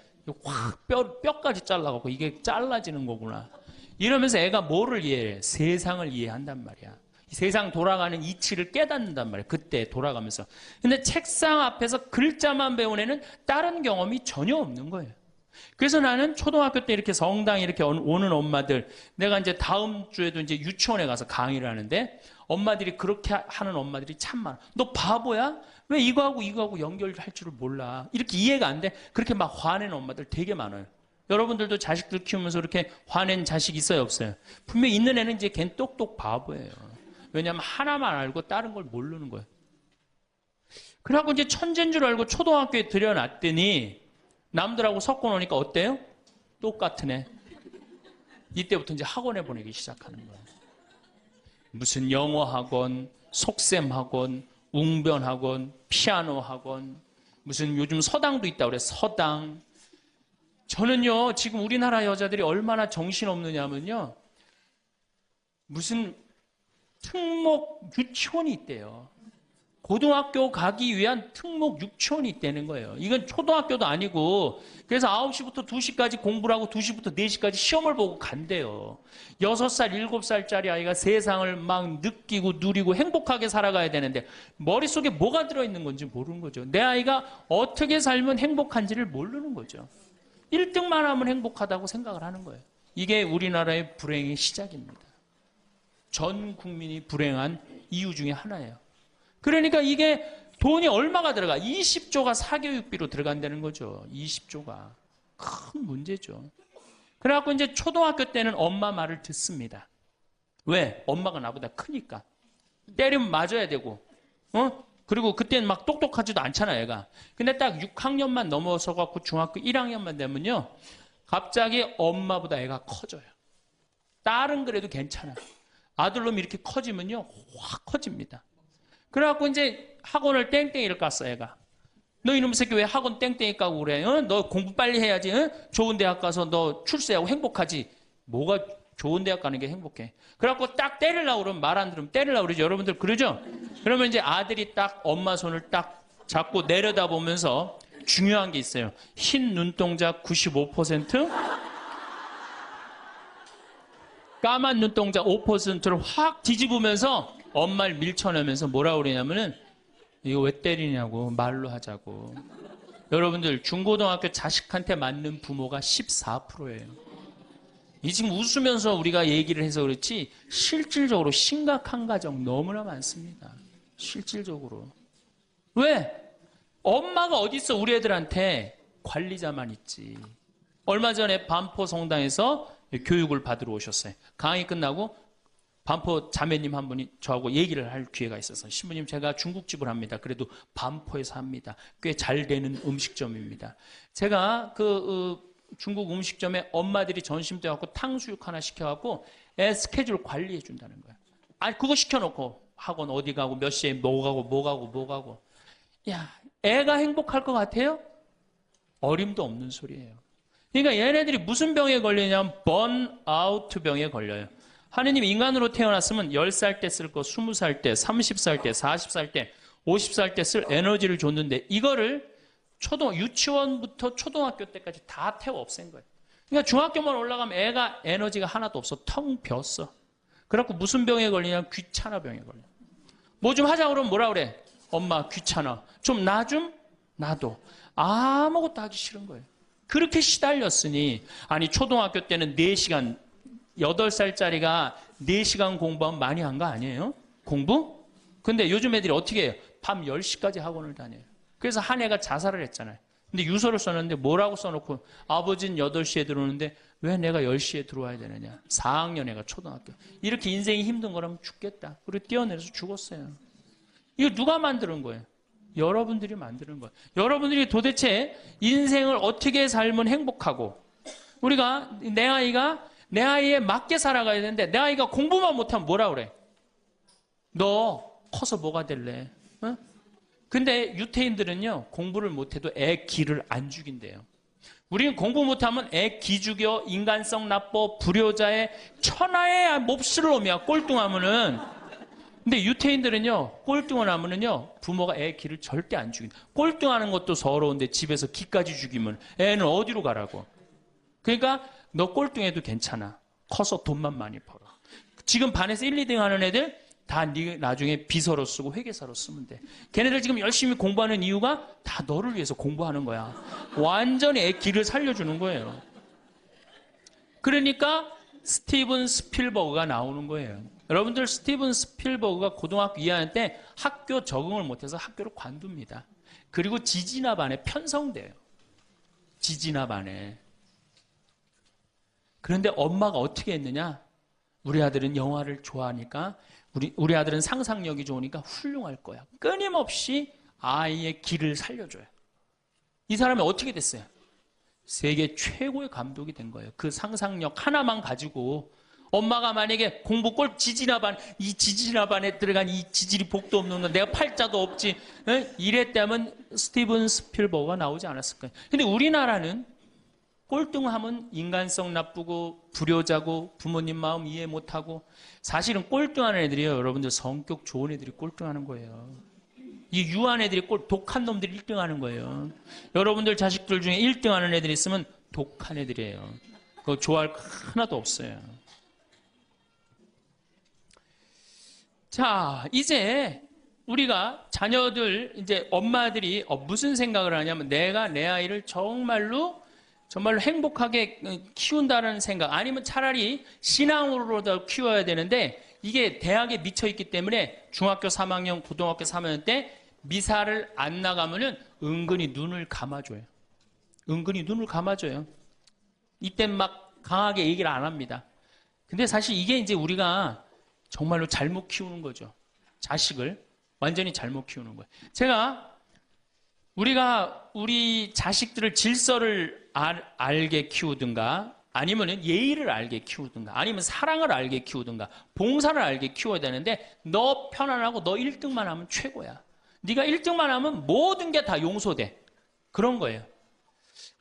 확 뼈까지 잘라갖고 이게 잘라지는 거구나. 이러면서 애가 뭐를 이해해? 세상을 이해한단 말이야. 세상 돌아가는 이치를 깨닫는단 말이야. 그때 돌아가면서. 근데 책상 앞에서 글자만 배운 애는 다른 경험이 전혀 없는 거예요. 그래서 나는 초등학교 때 이렇게 성당에 이렇게 오는 엄마들, 내가 이제 다음 주에도 이제 유치원에 가서 강의를 하는데 엄마들이 그렇게 하는 엄마들이 참 많아. 너 바보야? 왜 이거하고 연결할 줄을 몰라? 이렇게 이해가 안 돼? 그렇게 막 화내는 엄마들 되게 많아요. 여러분들도 자식들 키우면서 이렇게 화낸 자식 있어요, 없어요? 분명히 있는 애는 이제 걔는 똑똑 바보예요. 왜냐하면 하나만 알고 다른 걸 모르는 거예요. 그래갖고 이제 천재인 줄 알고 초등학교에 들여놨더니 남들하고 섞어 놓으니까 어때요? 똑같은 애. 이때부터 이제 학원에 보내기 시작하는 거예요. 무슨 영어 학원, 속셈 학원, 웅변 학원, 피아노 학원, 무슨 요즘 서당도 있다고 그래. 서당. 저는요, 지금 우리나라 여자들이 얼마나 정신없느냐면요. 무슨 특목 유치원이 있대요. 고등학교 가기 위한 특목 유치원이 있다는 거예요. 이건 초등학교도 아니고 그래서 9시부터 2시까지 공부를 하고 2시부터 4시까지 시험을 보고 간대요. 6살, 7살짜리 아이가 세상을 막 느끼고 누리고 행복하게 살아가야 되는데 머릿속에 뭐가 들어있는 건지 모르는 거죠. 내 아이가 어떻게 살면 행복한지를 모르는 거죠. 1등만 하면 행복하다고 생각을 하는 거예요. 이게 우리나라의 불행의 시작입니다. 전 국민이 불행한 이유 중에 하나예요. 그러니까 이게 돈이 얼마가 들어가? 20조가 사교육비로 들어간다는 거죠. 20조가. 큰 문제죠. 그래갖고 이제 초등학교 때는 엄마 말을 듣습니다. 왜? 엄마가 나보다 크니까. 때리면 맞아야 되고, 그리고 그때는 막 똑똑하지도 않잖아, 애가. 근데 딱 6학년만 넘어서 갖고 중학교 1학년만 되면요. 갑자기 엄마보다 애가 커져요. 딸은 그래도 괜찮아. 아들놈이 이렇게 커지면요. 확 커집니다. 그래갖고 이제 학원을 땡땡이를 깠어, 애가. 너 이놈의 새끼 왜 학원 땡땡이 까고 그래? 너 공부 빨리 해야지. 좋은 대학 가서 너 출세하고 행복하지. 뭐가 좋은 대학 가는 게 행복해. 그래갖고 딱 때리려고 그러면 말 안 들으면 때리려고 그러죠. 여러분들 그러죠? 그러면 이제 아들이 딱 엄마 손을 딱 잡고 내려다보면서 중요한 게 있어요. 흰 눈동자 95%, 까만 눈동자 5%를 확 뒤집으면서 엄마를 밀쳐내면서 뭐라고 그러냐면은 이거 왜 때리냐고 말로 하자고. 여러분들 중고등학교 자식한테 맞는 부모가 14%예요. 이 지금 웃으면서 우리가 얘기를 해서 그렇지 실질적으로 심각한 가정 너무나 많습니다. 실질적으로. 왜? 엄마가 어디 있어 우리 애들한테 관리자만 있지. 얼마 전에 반포 성당에서 교육을 받으러 오셨어요. 강의 끝나고 반포 자매님 한 분이 저하고 얘기를 할 기회가 있어서 신부님 제가 중국집을 합니다. 그래도 반포에서 합니다. 꽤 잘 되는 음식점입니다. 제가 중국 음식점에 엄마들이 점심 때 갖고 탕수육 하나 시켜갖고 애 스케줄 관리해 준다는 거야. 아니 그거 시켜놓고 학원 어디 가고 몇 시에 뭐 가고. 야 애가 행복할 것 같아요? 어림도 없는 소리예요. 그러니까 얘네들이 무슨 병에 걸리냐면 번아웃 병에 걸려요. 하느님이 인간으로 태어났으면 10살 때 쓸 거 20살 때, 30살 때, 40살 때, 50살 때 쓸 에너지를 줬는데 이거를 유치원부터 초등학교 때까지 다 태워 없앤 거예요. 그러니까 중학교만 올라가면 애가 에너지가 하나도 없어. 텅 비었어. 그래갖고 무슨 병에 걸리냐면 귀찮아 병에 걸려. 뭐 좀 하자 그러면 뭐라 그래? 엄마 귀찮아. 좀 나 좀? 나도. 아무것도 하기 싫은 거예요. 그렇게 시달렸으니 아니 초등학교 때는 4시간 8살짜리가 4시간 공부하면 많이 한 거 아니에요? 공부? 근데 요즘 애들이 어떻게 해요? 밤 10시까지 학원을 다녀요. 그래서 한 애가 자살을 했잖아요. 근데 유서를 써놨는데 뭐라고 써놓고 아버지는 8시에 들어오는데 왜 내가 10시에 들어와야 되느냐. 4학년 애가 초등학교. 이렇게 인생이 힘든 거라면 죽겠다. 그리고 뛰어내려서 죽었어요. 이거 누가 만드는 거예요? 여러분들이 만드는 거예요. 여러분들이 도대체 인생을 어떻게 살면 행복하고 우리가 내 아이에 맞게 살아가야 되는데 내 아이가 공부만 못하면 뭐라 그래? 너 커서 뭐가 될래? 어? 근데 유태인들은요 공부를 못해도 애 기를 안 죽인대요. 우리는 공부 못하면 애 기 죽여 인간성 나빠 불효자의 천하의 몹쓸 놈이야. 꼴뚱하면은 근데 유태인들은요, 꼴등을 하면은요, 부모가 애 기를 절대 안 죽인. 꼴등하는 것도 서러운데 집에서 기까지 죽이면 애는 어디로 가라고. 그러니까 너 꼴등해도 괜찮아. 커서 돈만 많이 벌어. 지금 반에서 1, 2등 하는 애들 다 네 나중에 비서로 쓰고 회계사로 쓰면 돼. 걔네들 지금 열심히 공부하는 이유가 다 너를 위해서 공부하는 거야. 완전히 애 기를 살려주는 거예요. 그러니까 스티븐 스필버그가 나오는 거예요. 여러분들 스티븐 스필버그가 고등학교 2학년 때 학교 적응을 못해서 학교를 관둡니다. 그리고 지지나 반에 편성돼요. 지지나 반에. 그런데 엄마가 어떻게 했느냐? 우리 아들은 영화를 좋아하니까 우리 아들은 상상력이 좋으니까 훌륭할 거야. 끊임없이 아이의 길을 살려줘요. 이 사람이 어떻게 됐어요? 세계 최고의 감독이 된 거예요. 그 상상력 하나만 가지고 엄마가 만약에 공부 꼴 지지나반 이 지지나반에 들어간 이 지질이 복도 없는 건 내가 팔자도 없지 이랬다면 스티븐 스필버그가 나오지 않았을 거예요. 근데 우리나라는 꼴등하면 인간성 나쁘고 불효자고 부모님 마음 이해 못하고 사실은 꼴등하는 애들이요. 여러분들 성격 좋은 애들이 꼴등하는 거예요. 이 유한 애들이 독한 놈들이 1등하는 거예요. 여러분들 자식들 중에 1등하는 애들이 있으면 독한 애들이에요. 그거 좋아할 거 하나도 없어요. 자, 이제 우리가 자녀들 이제 엄마들이 무슨 생각을 하냐면 내가 내 아이를 정말로 행복하게 키운다는 생각 아니면 차라리 신앙으로도 키워야 되는데 이게 대학에 미쳐 있기 때문에 중학교 3학년, 고등학교 3학년 때 미사를 안 나가면은 은근히 눈을 감아줘요. 은근히 눈을 감아줘요. 이땐 막 강하게 얘기를 안 합니다. 근데 사실 이게 이제 우리가 정말로 잘못 키우는 거죠. 자식을 완전히 잘못 키우는 거예요. 우리가 우리 자식들을 질서를 알게 키우든가 아니면 예의를 알게 키우든가 아니면 사랑을 알게 키우든가 봉사를 알게 키워야 되는데 너 편안하고 너 1등만 하면 최고야. 네가 1등만 하면 모든 게 다 용서돼. 그런 거예요.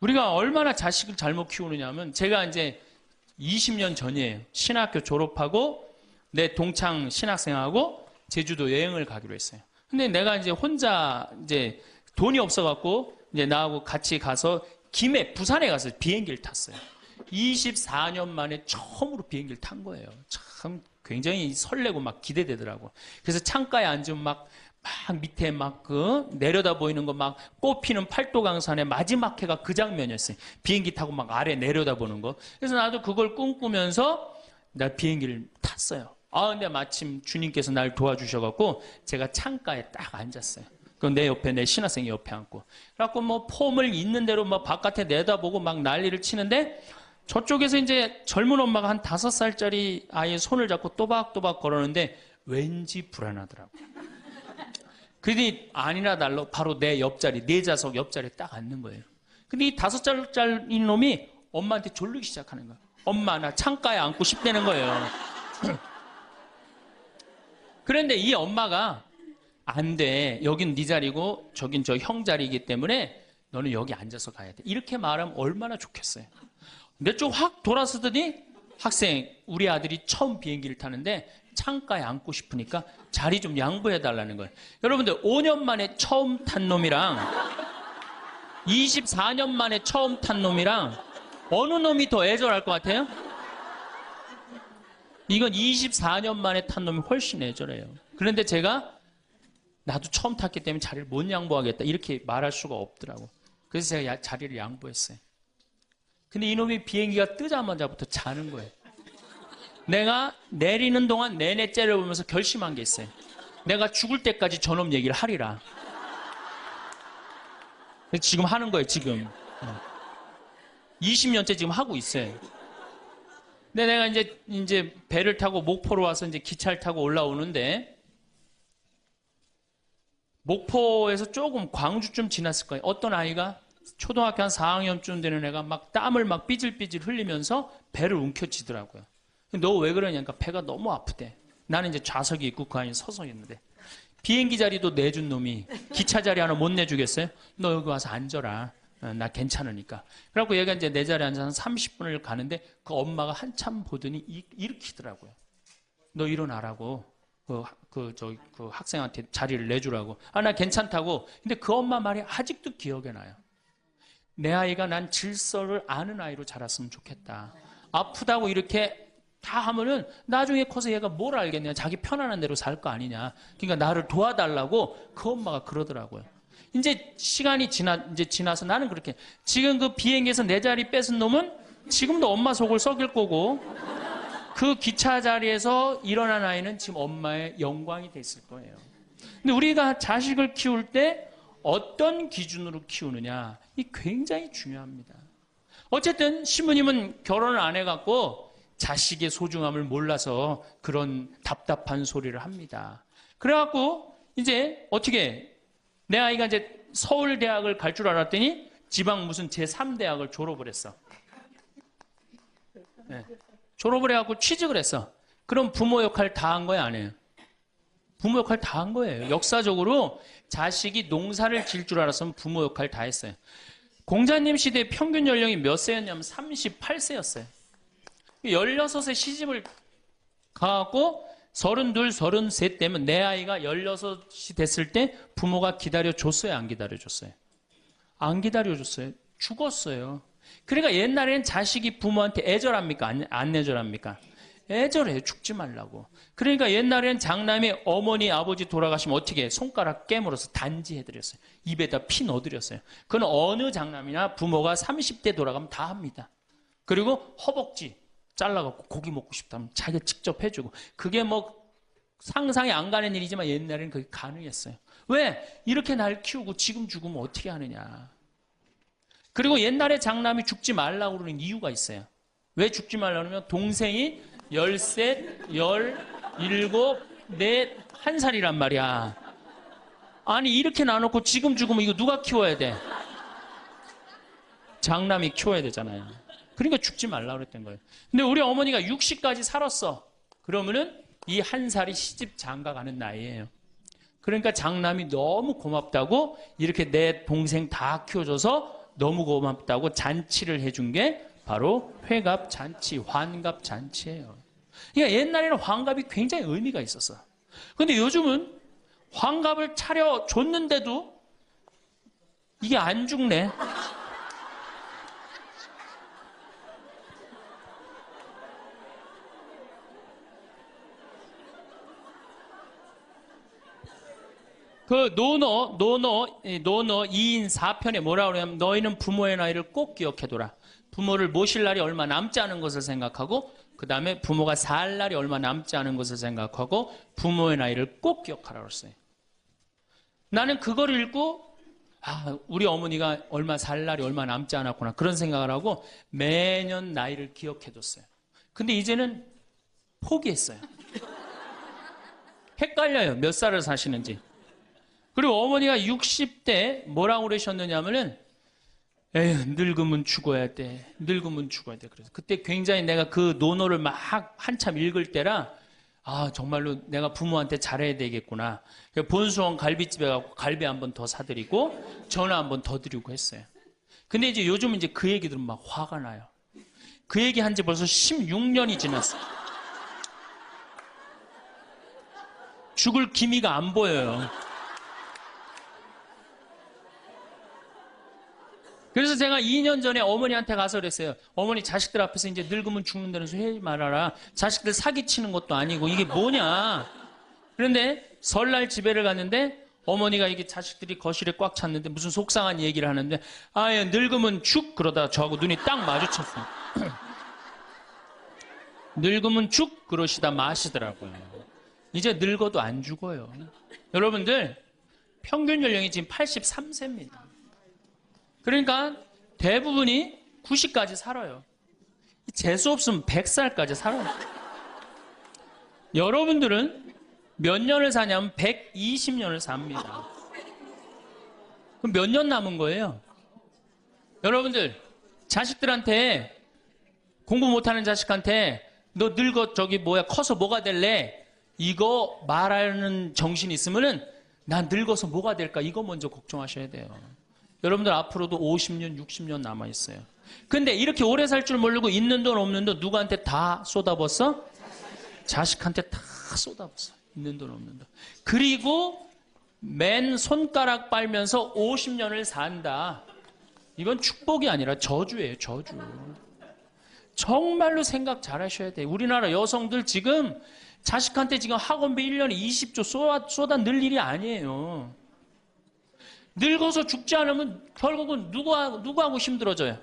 우리가 얼마나 자식을 잘못 키우느냐면 제가 이제 20년 전이에요. 신학교 졸업하고 내 동창 신학생하고 제주도 여행을 가기로 했어요. 근데 내가 이제 혼자 이제 돈이 없어갖고 이제 나하고 같이 가서 부산에 가서 비행기를 탔어요. 24년 만에 처음으로 비행기를 탄 거예요. 참 굉장히 설레고 막 기대되더라고. 그래서 창가에 앉으면 막 밑에 내려다 보이는 거 막 꽃피는 팔도강산의 마지막 해가 그 장면이었어요. 비행기 타고 막 아래 내려다 보는 거. 그래서 나도 그걸 꿈꾸면서 나 비행기를 탔어요. 근데 마침 주님께서 날 도와주셔갖고 제가 창가에 딱 앉았어요. 그럼 내 옆에 내 신학생이 옆에 앉고. 그래갖고 폼을 있는 대로 바깥에 내다보고 막 난리를 치는데 저쪽에서 이제 젊은 엄마가 한 5살짜리 아이의 손을 잡고 또박또박 걸었는데 왠지 불안하더라고. 그러더니 아니나 달라 바로 내 옆자리, 내 좌석 옆자리에 딱 앉는 거예요. 근데 이 5살짜리 놈이 엄마한테 졸르기 시작하는 거야. 엄마, 나 창가에 앉고 싶다는 거예요. 그런데 이 엄마가 안 돼. 여긴 네 자리고 저긴 저 형 자리이기 때문에 너는 여기 앉아서 가야 돼. 이렇게 말하면 얼마나 좋겠어요. 내 쪽 확 돌아서더니 학생, 우리 아들이 처음 비행기를 타는데 창가에 앉고 싶으니까 자리 좀 양보해 달라는 거예요. 여러분들 5년 만에 처음 탄 놈이랑 24년 만에 처음 탄 놈이랑 어느 놈이 더 애절할 것 같아요? 이건 24년 만에 탄 놈이 훨씬 애절해요. 그런데 제가 나도 처음 탔기 때문에 자리를 못 양보하겠다 이렇게 말할 수가 없더라고. 그래서 제가 자리를 양보했어요. 근데 이놈이 비행기가 뜨자마자부터 자는 거예요. 내가 내리는 동안 내내 째려보면서 결심한 게 있어요. 내가 죽을 때까지 저놈 얘기를 하리라. 지금 하는 거예요, 지금. 20년째 지금 하고 있어요. 근데 내가 이제 배를 타고 목포로 와서 이제 기차를 타고 올라오는데 목포에서 조금 광주쯤 지났을 거예요. 어떤 아이가 초등학교 한 4학년쯤 되는 애가 막 땀을 막 삐질삐질 흘리면서 배를 움켜쥐더라고요. 너 왜 그러냐니까 배가 너무 아프대. 나는 이제 좌석이 있고 그 안에 서서 있는데 비행기 자리도 내준 놈이 기차 자리 하나 못 내주겠어요? 너 여기 와서 앉아라. 나 괜찮으니까. 그래갖고 얘가 이제 내 자리에 앉아서 한 30분을 가는데 그 엄마가 한참 보더니 일으키더라고요. 너 일어나라고. 그 학생한테 자리를 내주라고. 아, 나 괜찮다고. 근데 그 엄마 말이 아직도 기억에 나요. 내 아이가 난 질서를 아는 아이로 자랐으면 좋겠다. 아프다고 이렇게 다 하면은 나중에 커서 얘가 뭘 알겠냐. 자기 편안한 대로 살 거 아니냐. 그러니까 나를 도와달라고 그 엄마가 그러더라고요. 이제 시간이 지나서 나는 그렇게 지금 그 비행기에서 내 자리 뺏은 놈은 지금도 엄마 속을 썩일 거고 그 기차 자리에서 일어난 아이는 지금 엄마의 영광이 됐을 거예요. 근데 우리가 자식을 키울 때 어떤 기준으로 키우느냐, 이 굉장히 중요합니다. 어쨌든 신부님은 결혼을 안 해갖고 자식의 소중함을 몰라서 그런 답답한 소리를 합니다. 그래갖고 이제 어떻게 내 아이가 이제 서울대학을 갈 줄 알았더니 지방 무슨 제3대학을 졸업을 했어. 네. 졸업을 해갖고 취직을 했어. 그럼 부모 역할 다 한 거야, 안 해요? 부모 역할 다 한 거예요. 역사적으로 자식이 농사를 지을 줄 알았으면 부모 역할 다 했어요. 공자님 시대 평균 연령이 몇 세였냐면 38세였어요. 16세 시집을 가갖고 32, 33 때면 내 아이가 16이 됐을 때 부모가 기다려줬어요, 안 기다려줬어요? 안 기다려줬어요. 죽었어요. 그러니까 옛날에는 자식이 부모한테 애절합니까? 안 애절합니까? 애절해요. 죽지 말라고. 그러니까 옛날에는 장남이 어머니, 아버지 돌아가시면 어떻게 해? 손가락 깨물어서 단지해드렸어요. 입에다 피 넣어드렸어요. 그건 어느 장남이나 부모가 30대 돌아가면 다 합니다. 그리고 허벅지 잘라갖고 고기 먹고 싶다면 자기가 직접 해주고. 그게 뭐 상상이 안 가는 일이지만 옛날에는 그게 가능했어요. 왜? 이렇게 날 키우고 지금 죽으면 어떻게 하느냐. 그리고 옛날에 장남이 죽지 말라고 그러는 이유가 있어요. 왜 죽지 말라고 그러면 동생이 13, 17, 4, 1살이란 말이야. 아니 이렇게 나눠놓고 지금 죽으면 이거 누가 키워야 돼? 장남이 키워야 되잖아요. 그러니까 죽지 말라고 그랬던 거예요. 근데 우리 어머니가 60까지 살았어. 그러면은 이 1살이 시집 장가 가는 나이예요. 그러니까 장남이 너무 고맙다고 이렇게 내 동생 다 키워줘서 너무 고맙다고 잔치를 해준 게 바로 회갑잔치, 환갑잔치예요. 그러니까 옛날에는 환갑이 굉장히 의미가 있었어. 그런데 요즘은 환갑을 차려줬는데도 이게 안 죽네. 그 노너 2인 4편에 뭐라고 그러냐면 너희는 부모의 나이를 꼭 기억해둬라. 부모를 모실 날이 얼마 남지 않은 것을 생각하고 그 다음에 부모가 살 날이 얼마 남지 않은 것을 생각하고 부모의 나이를 꼭 기억하라고 했어요. 나는 그걸 읽고 우리 어머니가 얼마 살 날이 얼마 남지 않았구나 그런 생각을 하고 매년 나이를 기억해뒀어요. 근데 이제는 포기했어요. 헷갈려요. 몇 살을 사시는지. 그리고 어머니가 60대 뭐라고 그러셨느냐면은 에휴 늙으면 죽어야 돼. 늙으면 죽어야 돼. 그래서 그때 굉장히 내가 그 논어를 막 한참 읽을 때라 정말로 내가 부모한테 잘해야 되겠구나. 본수원 갈비집에 가고 갈비 한 번 더 사드리고 전화 한 번 더 드리고 했어요. 근데 이제 요즘 이제 그 얘기 들으면 막 화가 나요. 그 얘기 한 지 벌써 16년이 지났어요. 죽을 기미가 안 보여요. 그래서 제가 2년 전에 어머니한테 가서 그랬어요. 어머니 자식들 앞에서 이제 늙으면 죽는다는 소리 하지 말아라. 자식들 사기치는 것도 아니고 이게 뭐냐. 그런데 설날 집에를 갔는데 어머니가 이게 자식들이 거실에 꽉 찼는데 무슨 속상한 얘기를 하는데 늙으면 죽 그러다가 저하고 눈이 딱 마주쳤어요. 늙으면 죽 그러시다 마시더라고요. 이제 늙어도 안 죽어요. 여러분들 평균 연령이 지금 83세입니다. 그러니까 대부분이 90까지 살아요. 재수 없으면 100살까지 살아요. 여러분들은 몇 년을 사냐면 120년을 삽니다. 그럼 몇 년 남은 거예요? 여러분들 자식들한테 공부 못하는 자식한테 너 늙어 커서 뭐가 될래? 이거 말하는 정신이 있으면은 난 늙어서 뭐가 될까? 이거 먼저 걱정하셔야 돼요. 여러분들 앞으로도 50년, 60년 남아있어요. 근데 이렇게 오래 살 줄 모르고 있는 돈 없는 돈 누구한테 다 쏟아붓어? 자식한테 다 쏟아붓어. 있는 돈 없는 돈. 그리고 맨 손가락 빨면서 50년을 산다. 이건 축복이 아니라 저주예요, 저주. 정말로 생각 잘 하셔야 돼요. 우리나라 여성들 지금 자식한테 지금 학원비 1년에 20조 쏟아 넣을 일이 아니에요. 늙어서 죽지 않으면 결국은 누구하고 힘들어져요?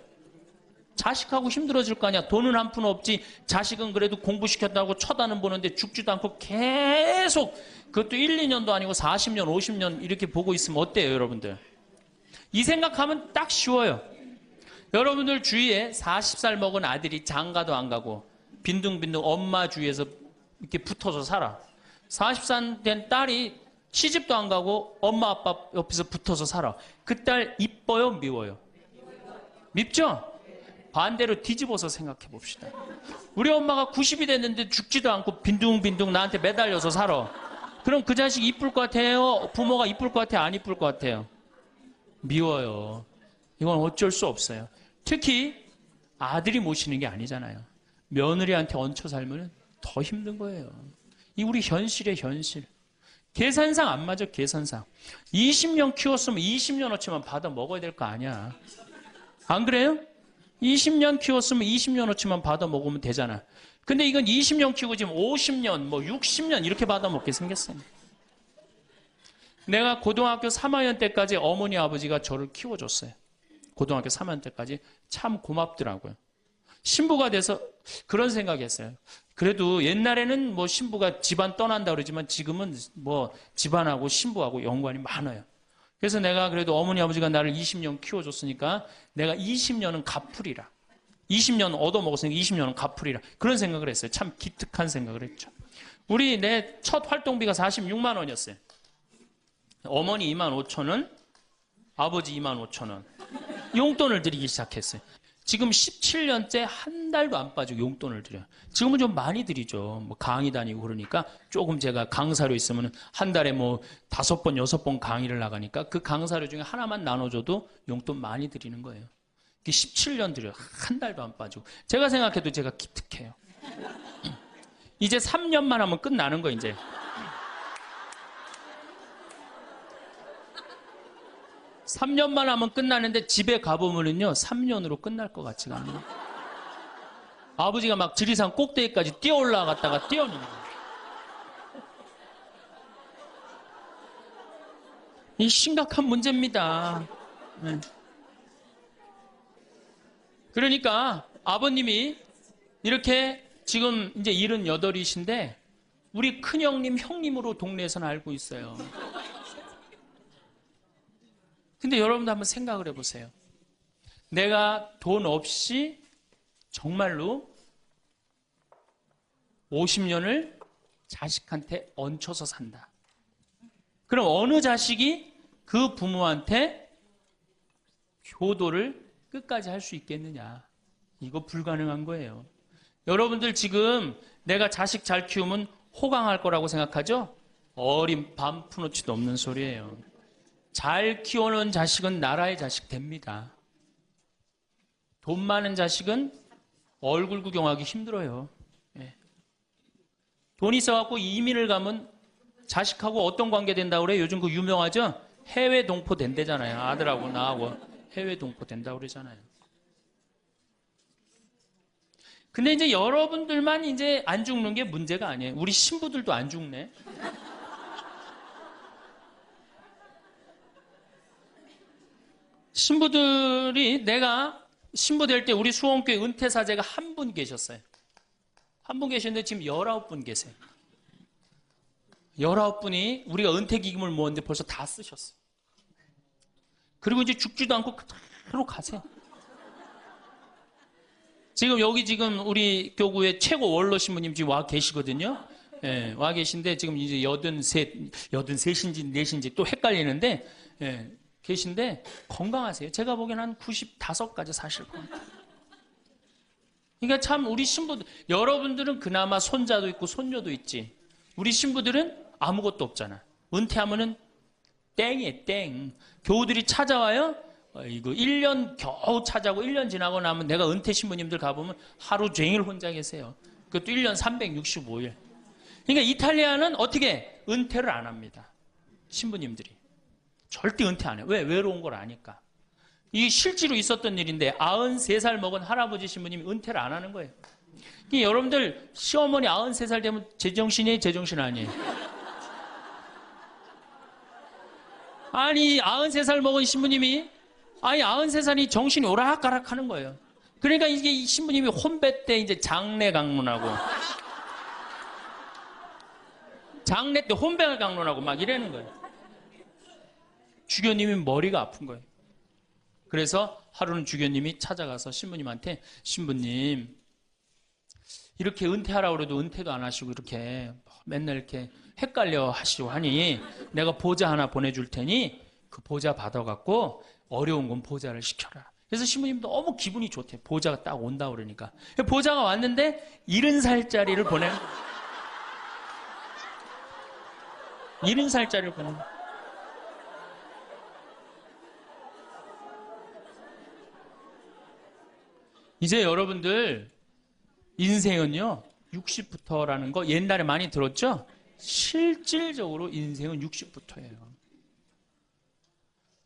자식하고 힘들어질 거 아니야. 돈은 한 푼 없지. 자식은 그래도 공부시켰다고 쳐다는 보는데 죽지도 않고 계속 그것도 1, 2년도 아니고 40년, 50년 이렇게 보고 있으면 어때요, 여러분들? 이 생각하면 딱 쉬워요. 여러분들 주위에 40살 먹은 아들이 장가도 안 가고 빈둥빈둥 엄마 주위에서 이렇게 붙어서 살아. 40살 된 딸이 시집도 안 가고 엄마 아빠 옆에서 붙어서 살아. 그 딸 이뻐요, 미워요? 밉죠? 반대로 뒤집어서 생각해 봅시다. 우리 엄마가 90이 됐는데 죽지도 않고 빈둥빈둥 나한테 매달려서 살아. 그럼 그 자식 이쁠 것 같아요? 부모가 이쁠 것 같아요? 안 이쁠 것 같아요? 미워요. 이건 어쩔 수 없어요. 특히 아들이 모시는 게 아니잖아요. 며느리한테 얹혀 살면 더 힘든 거예요. 이 우리 현실의 현실. 계산상 안 맞아, 계산상. 20년 키웠으면 20년어치만 받아 먹어야 될 거 아니야. 안 그래요? 20년 키웠으면 20년어치만 받아 먹으면 되잖아. 근데 이건 20년 키우고 지금 50년, 뭐 60년 이렇게 받아 먹게 생겼어요. 내가 고등학교 3학년 때까지 어머니 아버지가 저를 키워줬어요. 고등학교 3학년 때까지 참 고맙더라고요. 신부가 돼서 그런 생각이 했어요. 그래도 옛날에는 뭐 신부가 집안 떠난다 그러지만 지금은 뭐 집안하고 신부하고 연관이 많아요. 그래서 내가 그래도 어머니 아버지가 나를 20년 키워줬으니까 내가 20년은 갚으리라. 20년 얻어먹었으니까 20년은 갚으리라. 그런 생각을 했어요. 참 기특한 생각을 했죠. 내 첫 활동비가 46만 원이었어요. 어머니 2만 5천 원, 아버지 2만 5천 원. 용돈을 드리기 시작했어요. 지금 17년째 한 달도 안 빠지고 용돈을 드려요. 지금은 좀 많이 드리죠. 뭐 강의 다니고 그러니까 조금 제가 강사료 있으면 한 달에 뭐 5번, 6번 강의를 나가니까 그 강사료 중에 하나만 나눠줘도 용돈 많이 드리는 거예요. 17년 드려요. 한 달도 안 빠지고. 제가 생각해도 제가 기특해요. 이제 3년만 하면 끝나는 거 이제. 삼 3년만 하면 끝나는데 집에 가보면은요 3년으로 끝날 것 같지가 않아요. 아버지가 막 지리산 꼭대기까지 뛰어 올라갔다가 뛰어오는 거예요. 이 심각한 문제입니다. 네. 그러니까 아버님이 이렇게 지금 이제 78이신데 우리 큰형님 형님으로 동네에서는 알고 있어요. 근데 여러분도 한번 생각을 해보세요. 내가 돈 없이 정말로 50년을 자식한테 얹혀서 산다. 그럼 어느 자식이 그 부모한테 효도를 끝까지 할 수 있겠느냐. 이거 불가능한 거예요. 여러분들 지금 내가 자식 잘 키우면 호강할 거라고 생각하죠? 어린 반 푼어치도 없는 소리예요. 잘 키워놓은 자식은 나라의 자식 됩니다. 돈 많은 자식은 얼굴 구경하기 힘들어요. 예. 돈 있어갖고 이민을 가면 자식하고 어떤 관계 된다고 그래요? 요즘 그 유명하죠? 해외 동포 된대잖아요. 아들하고 나하고 해외 동포 된다고 그러잖아요. 근데 이제 여러분들만 이제 안 죽는 게 문제가 아니에요. 우리 신부들도 안 죽네. 신부들이 내가 신부 될 때 우리 수원교회 은퇴사제가 한 분 계셨어요. 한 분 계셨는데 지금 19분 계세요. 19분이 우리가 은퇴기금을 모았는데 벌써 다 쓰셨어요. 그리고 이제 죽지도 않고 그대로 가세요. 지금 여기 지금 우리 교구의 최고 원로 신부님 지금 와 계시거든요. 예, 와 계신데 지금 이제 83인지 4인지 또 헷갈리는데 예, 계신데 건강하세요. 제가 보기엔 한 95까지 사실 것 같아요. 그러니까 참 우리 신부들, 여러분들은 그나마 손자도 있고 손녀도 있지. 우리 신부들은 아무것도 없잖아. 은퇴하면은 땡이에요, 땡. 교우들이 찾아와요. 이거 1년 겨우 찾아오고 1년 지나고 나면 내가 은퇴 신부님들 가보면 하루 종일 혼자 계세요. 그것도 1년 365일. 그러니까 이탈리아는 어떻게 은퇴를 안 합니다. 신부님들이. 절대 은퇴 안 해요. 왜? 외로운 걸 아니까. 이게 실제로 있었던 일인데 93살 먹은 할아버지 신부님이 은퇴를 안 하는 거예요. 그러니까 여러분들 시어머니 93살 되면 제정신이에요? 제정신 아니에요? 아니 93살 먹은 신부님이 93살이 정신이 오락가락 하는 거예요. 그러니까 이게 이 신부님이 혼배 때 이제 장례 강론하고 장례 때 혼배 강론하고 막 이러는 거예요. 주교님이 머리가 아픈 거예요. 그래서 하루는 주교님이 찾아가서 신부님한테 신부님 이렇게 은퇴하라고 그래도 은퇴도 안 하시고 이렇게 맨날 이렇게 헷갈려 하시고 하니 내가 보좌 하나 보내줄 테니 그 보좌 받아갖고 어려운 건 보좌를 시켜라. 그래서 신부님 너무 기분이 좋대. 보좌가 딱 온다 그러니까. 보좌가 왔는데 70살짜리를 보내. 70살짜리를 보내. 이제 여러분들 인생은요 60부터라는 거 옛날에 많이 들었죠? 실질적으로 인생은 60부터예요.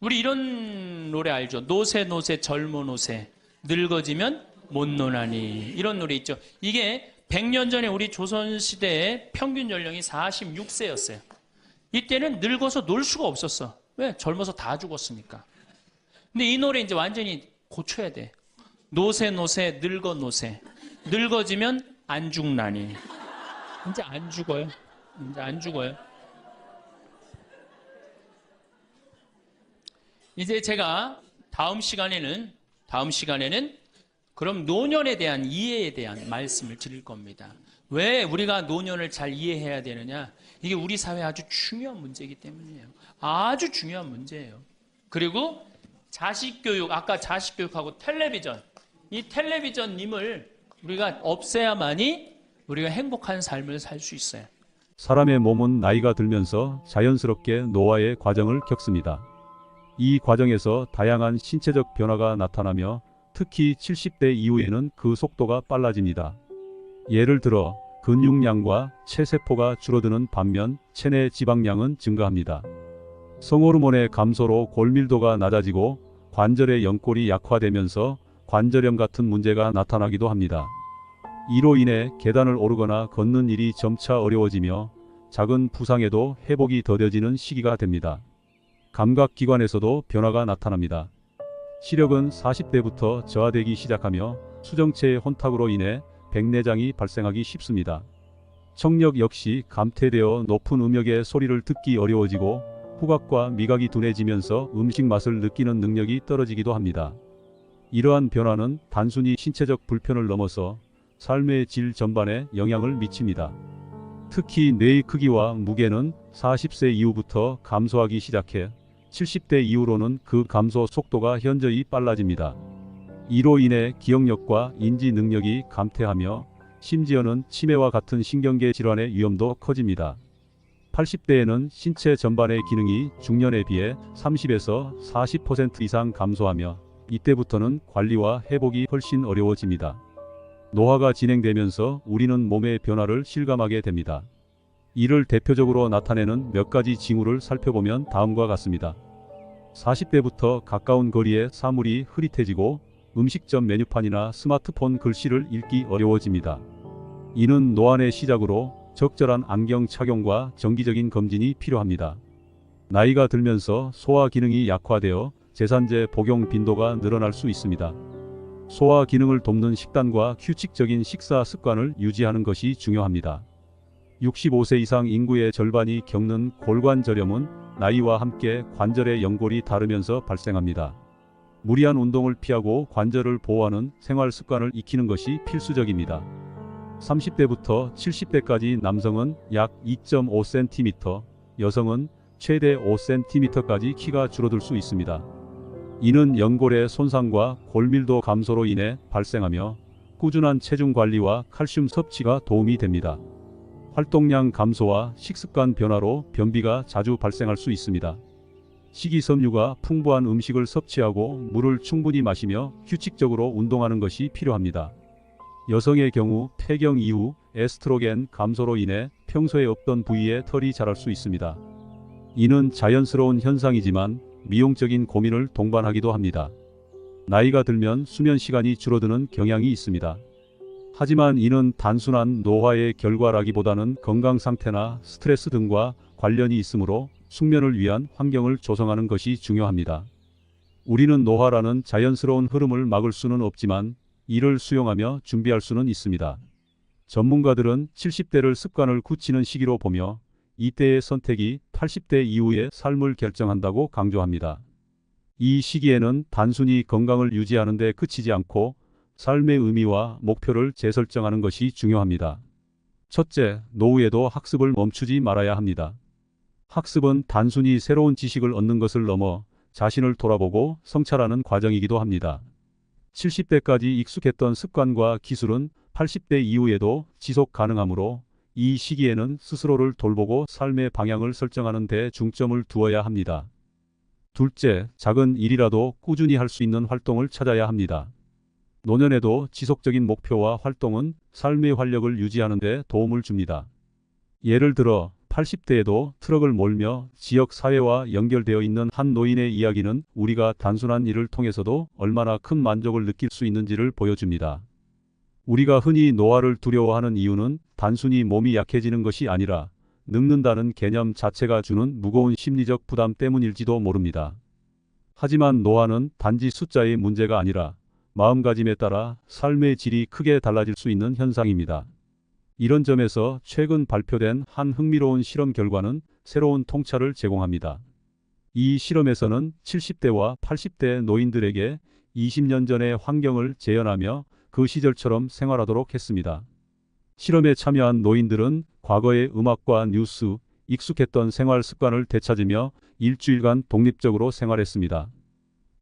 우리 이런 노래 알죠? 노세 노세 젊어 노세 늙어지면 못 노나니 이런 노래 있죠. 이게 100년 전에 우리 조선시대의 평균 연령이 46세였어요. 이때는 늙어서 놀 수가 없었어. 왜? 젊어서 다 죽었으니까. 근데 이 노래 이제 완전히 고쳐야 돼. 노세 노세 늙어 노세 늙어지면 안 죽나니. 이제 안 죽어요. 이제 안 죽어요. 이제 제가 다음 시간에는 그럼 노년에 대한 이해에 대한 말씀을 드릴 겁니다. 왜 우리가 노년을 잘 이해해야 되느냐? 이게 우리 사회에 아주 중요한 문제이기 때문이에요. 아주 중요한 문제예요. 그리고 자식교육, 아까 자식교육하고 텔레비전, 이 텔레비전님을 우리가 없애야만이 우리가 행복한 삶을 살 수 있어요. 사람의 몸은 나이가 들면서 자연스럽게 노화의 과정을 겪습니다. 이 과정에서 다양한 신체적 변화가 나타나며 특히 70대 이후에는 그 속도가 빨라집니다. 예를 들어 근육량과 체세포가 줄어드는 반면 체내 지방량은 증가합니다. 성호르몬의 감소로 골밀도가 낮아지고 관절의 연골이 약화되면서 관절염 같은 문제가 나타나기도 합니다. 이로 인해 계단을 오르거나 걷는 일이 점차 어려워지며 작은 부상에도 회복이 더뎌지는 시기가 됩니다. 감각기관에서도 변화가 나타납니다. 시력은 40대부터 저하되기 시작하며 수정체의 혼탁으로 인해 백내장이 발생하기 쉽습니다. 청력 역시 감퇴되어 높은 음역의 소리를 듣기 어려워지고 후각과 미각이 둔해지면서 음식 맛을 느끼는 능력이 떨어지기도 합니다. 이러한 변화는 단순히 신체적 불편을 넘어서 삶의 질 전반에 영향을 미칩니다. 특히 뇌의 크기와 무게는 40세 이후부터 감소하기 시작해 70대 이후로는 그 감소 속도가 현저히 빨라집니다. 이로 인해 기억력과 인지 능력이 감퇴하며 심지어는 치매와 같은 신경계 질환의 위험도 커집니다. 80대에는 신체 전반의 기능이 중년에 비해 30에서 40% 이상 감소하며 이때부터는 관리와 회복이 훨씬 어려워집니다. 노화가 진행되면서 우리는 몸의 변화를 실감하게 됩니다. 이를 대표적으로 나타내는 몇 가지 징후를 살펴보면 다음과 같습니다. 40대부터 가까운 거리에 사물이 흐릿해지고 음식점 메뉴판이나 스마트폰 글씨를 읽기 어려워집니다. 이는 노안의 시작으로 적절한 안경 착용과 정기적인 검진이 필요합니다. 나이가 들면서 소화 기능이 약화되어 제산제 복용 빈도가 늘어날 수 있습니다. 소화 기능을 돕는 식단과 규칙적인 식사 습관을 유지하는 것이 중요합니다. 65세 이상 인구의 절반이 겪는 골관절염은 나이와 함께 관절의 연골이 닳으면서 발생합니다. 무리한 운동을 피하고 관절을 보호하는 생활 습관을 익히는 것이 필수적입니다. 30대부터 70대까지 남성은 약 2.5cm, 여성은 최대 5cm까지 키가 줄어들 수 있습니다. 이는 연골의 손상과 골밀도 감소로 인해 발생하며 꾸준한 체중 관리와 칼슘 섭취가 도움이 됩니다. 활동량 감소와 식습관 변화로 변비가 자주 발생할 수 있습니다. 식이섬유가 풍부한 음식을 섭취하고 물을 충분히 마시며 규칙적으로 운동하는 것이 필요합니다. 여성의 경우 폐경 이후 에스트로겐 감소로 인해 평소에 없던 부위에 털이 자랄 수 있습니다. 이는 자연스러운 현상이지만 미용적인 고민을 동반하기도 합니다. 나이가 들면 수면 시간이 줄어드는 경향이 있습니다. 하지만 이는 단순한 노화의 결과라기보다는 건강 상태나 스트레스 등과 관련이 있으므로 숙면을 위한 환경을 조성하는 것이 중요합니다. 우리는 노화라는 자연스러운 흐름을 막을 수는 없지만 이를 수용하며 준비할 수는 있습니다. 전문가들은 70대를 습관을 굳히는 시기로 보며 이때의 선택이 80대 이후의 삶을 결정한다고 강조합니다. 이 시기에는 단순히 건강을 유지하는 데 그치지 않고 삶의 의미와 목표를 재설정하는 것이 중요합니다. 첫째, 노후에도 학습을 멈추지 말아야 합니다. 학습은 단순히 새로운 지식을 얻는 것을 넘어 자신을 돌아보고 성찰하는 과정이기도 합니다. 70대까지 익숙했던 습관과 기술은 80대 이후에도 지속 가능하므로 이 시기에는 스스로를 돌보고 삶의 방향을 설정하는 데 중점을 두어야 합니다. 둘째, 작은 일이라도 꾸준히 할 수 있는 활동을 찾아야 합니다. 노년에도 지속적인 목표와 활동은 삶의 활력을 유지하는 데 도움을 줍니다. 예를 들어 80대에도 트럭을 몰며 지역 사회와 연결되어 있는 한 노인의 이야기는 우리가 단순한 일을 통해서도 얼마나 큰 만족을 느낄 수 있는지를 보여줍니다. 우리가 흔히 노화를 두려워하는 이유는 단순히 몸이 약해지는 것이 아니라 늙는다는 개념 자체가 주는 무거운 심리적 부담 때문일지도 모릅니다. 하지만 노화는 단지 숫자의 문제가 아니라 마음가짐에 따라 삶의 질이 크게 달라질 수 있는 현상입니다. 이런 점에서 최근 발표된 한 흥미로운 실험 결과는 새로운 통찰을 제공합니다. 이 실험에서는 70대와 80대 노인들에게 20년 전의 환경을 재현하며 그 시절처럼 생활하도록 했습니다. 실험에 참여한 노인들은 과거의 음악과 뉴스, 익숙했던 생활 습관을 되찾으며 일주일간 독립적으로 생활했습니다.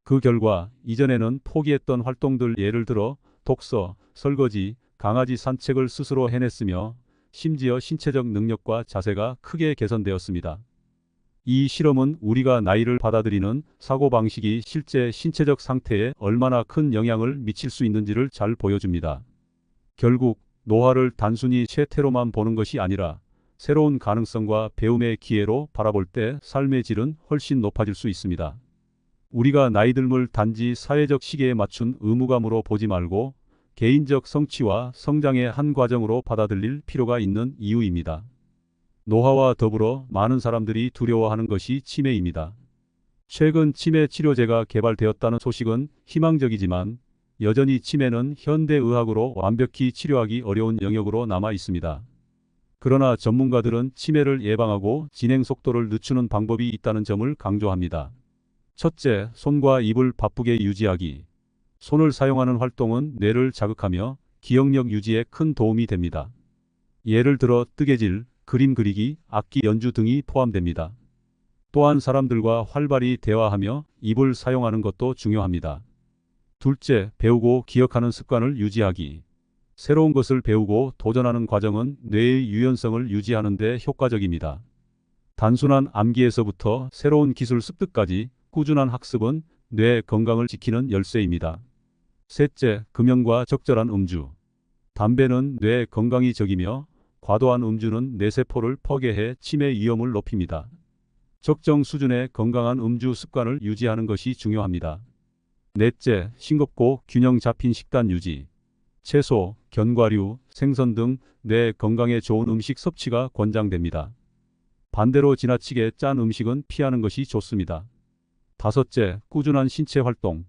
그 결과 이전에는 포기했던 활동들, 예를 들어 독서, 설거지, 강아지 산책을 스스로 해냈으며 심지어 신체적 능력과 자세가 크게 개선되었습니다. 이 실험은 우리가 나이를 받아들이는 사고방식이 실제 신체적 상태에 얼마나 큰 영향을 미칠 수 있는지를 잘 보여줍니다. 결국 노화를 단순히 쇠퇴로만 보는 것이 아니라 새로운 가능성과 배움의 기회로 바라볼 때 삶의 질은 훨씬 높아질 수 있습니다. 우리가 나이듦을 단지 사회적 시계에 맞춘 의무감으로 보지 말고 개인적 성취와 성장의 한 과정으로 받아들일 필요가 있는 이유입니다. 노화와 더불어 많은 사람들이 두려워하는 것이 치매입니다. 최근 치매 치료제가 개발되었다는 소식은 희망적이지만 여전히 치매는 현대의학으로 완벽히 치료하기 어려운 영역으로 남아 있습니다. 그러나 전문가들은 치매를 예방하고 진행 속도를 늦추는 방법이 있다는 점을 강조합니다. 첫째, 손과 입을 바쁘게 유지하기. 손을 사용하는 활동은 뇌를 자극하며 기억력 유지에 큰 도움이 됩니다. 예를 들어 뜨개질, 그림 그리기, 악기 연주 등이 포함됩니다. 또한 사람들과 활발히 대화하며 입을 사용하는 것도 중요합니다. 둘째, 배우고 기억하는 습관을 유지하기. 새로운 것을 배우고 도전하는 과정은 뇌의 유연성을 유지하는 데 효과적입니다. 단순한 암기에서부터 새로운 기술 습득까지 꾸준한 학습은 뇌 건강을 지키는 열쇠입니다. 셋째, 금연과 적절한 음주. 담배는 뇌 건강이 적이며 과도한 음주는 뇌세포를 파괴해 치매 위험을 높입니다. 적정 수준의 건강한 음주 습관을 유지하는 것이 중요합니다. 넷째, 싱겁고 균형 잡힌 식단 유지. 채소, 견과류, 생선 등 뇌 건강에 좋은 음식 섭취가 권장됩니다. 반대로 지나치게 짠 음식은 피하는 것이 좋습니다. 다섯째, 꾸준한 신체 활동.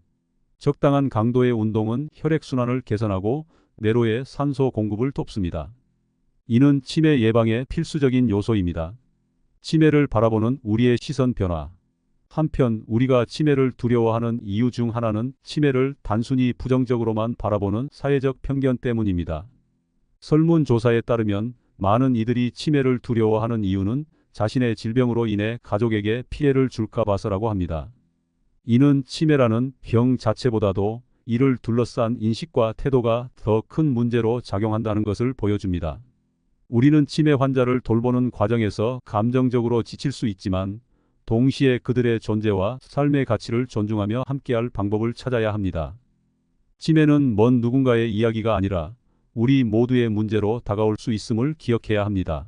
적당한 강도의 운동은 혈액순환을 개선하고 뇌로의 산소 공급을 돕습니다. 이는 치매 예방에 필수적인 요소입니다. 치매를 바라보는 우리의 시선 변화. 한편 우리가 치매를 두려워하는 이유 중 하나는 치매를 단순히 부정적으로만 바라보는 사회적 편견 때문입니다. 설문조사에 따르면 많은 이들이 치매를 두려워하는 이유는 자신의 질병으로 인해 가족에게 피해를 줄까 봐서라고 합니다. 이는 치매라는 병 자체보다도 이를 둘러싼 인식과 태도가 더 큰 문제로 작용한다는 것을 보여줍니다. 우리는 치매 환자를 돌보는 과정에서 감정적으로 지칠 수 있지만 동시에 그들의 존재와 삶의 가치를 존중하며 함께할 방법을 찾아야 합니다. 치매는 먼 누군가의 이야기가 아니라 우리 모두의 문제로 다가올 수 있음을 기억해야 합니다.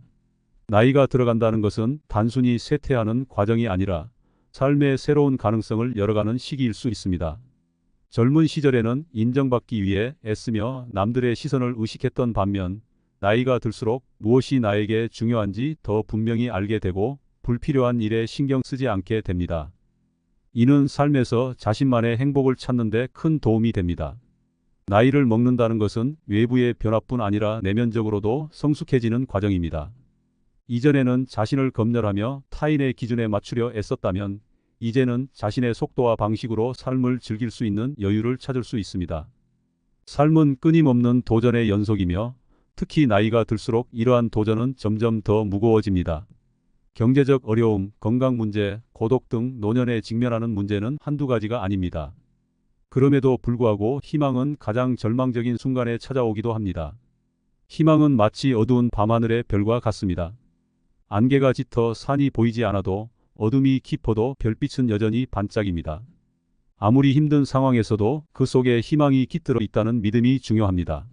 나이가 들어간다는 것은 단순히 쇠퇴하는 과정이 아니라 삶의 새로운 가능성을 열어가는 시기일 수 있습니다. 젊은 시절에는 인정받기 위해 애쓰며 남들의 시선을 의식했던 반면 나이가 들수록 무엇이 나에게 중요한지 더 분명히 알게 되고 불필요한 일에 신경 쓰지 않게 됩니다. 이는 삶에서 자신만의 행복을 찾는 데 큰 도움이 됩니다. 나이를 먹는다는 것은 외부의 변화뿐 아니라 내면적으로도 성숙해지는 과정입니다. 이전에는 자신을 검열하며 타인의 기준에 맞추려 애썼다면 이제는 자신의 속도와 방식으로 삶을 즐길 수 있는 여유를 찾을 수 있습니다. 삶은 끊임없는 도전의 연속이며 특히 나이가 들수록 이러한 도전은 점점 더 무거워집니다. 경제적 어려움, 건강 문제, 고독 등 노년에 직면하는 문제는 한두 가지가 아닙니다. 그럼에도 불구하고 희망은 가장 절망적인 순간에 찾아오기도 합니다. 희망은 마치 어두운 밤하늘의 별과 같습니다. 안개가 짙어 산이 보이지 않아도 어둠이 깊어도 별빛은 여전히 반짝입니다. 아무리 힘든 상황에서도 그 속에 희망이 깃들어 있다는 믿음이 중요합니다.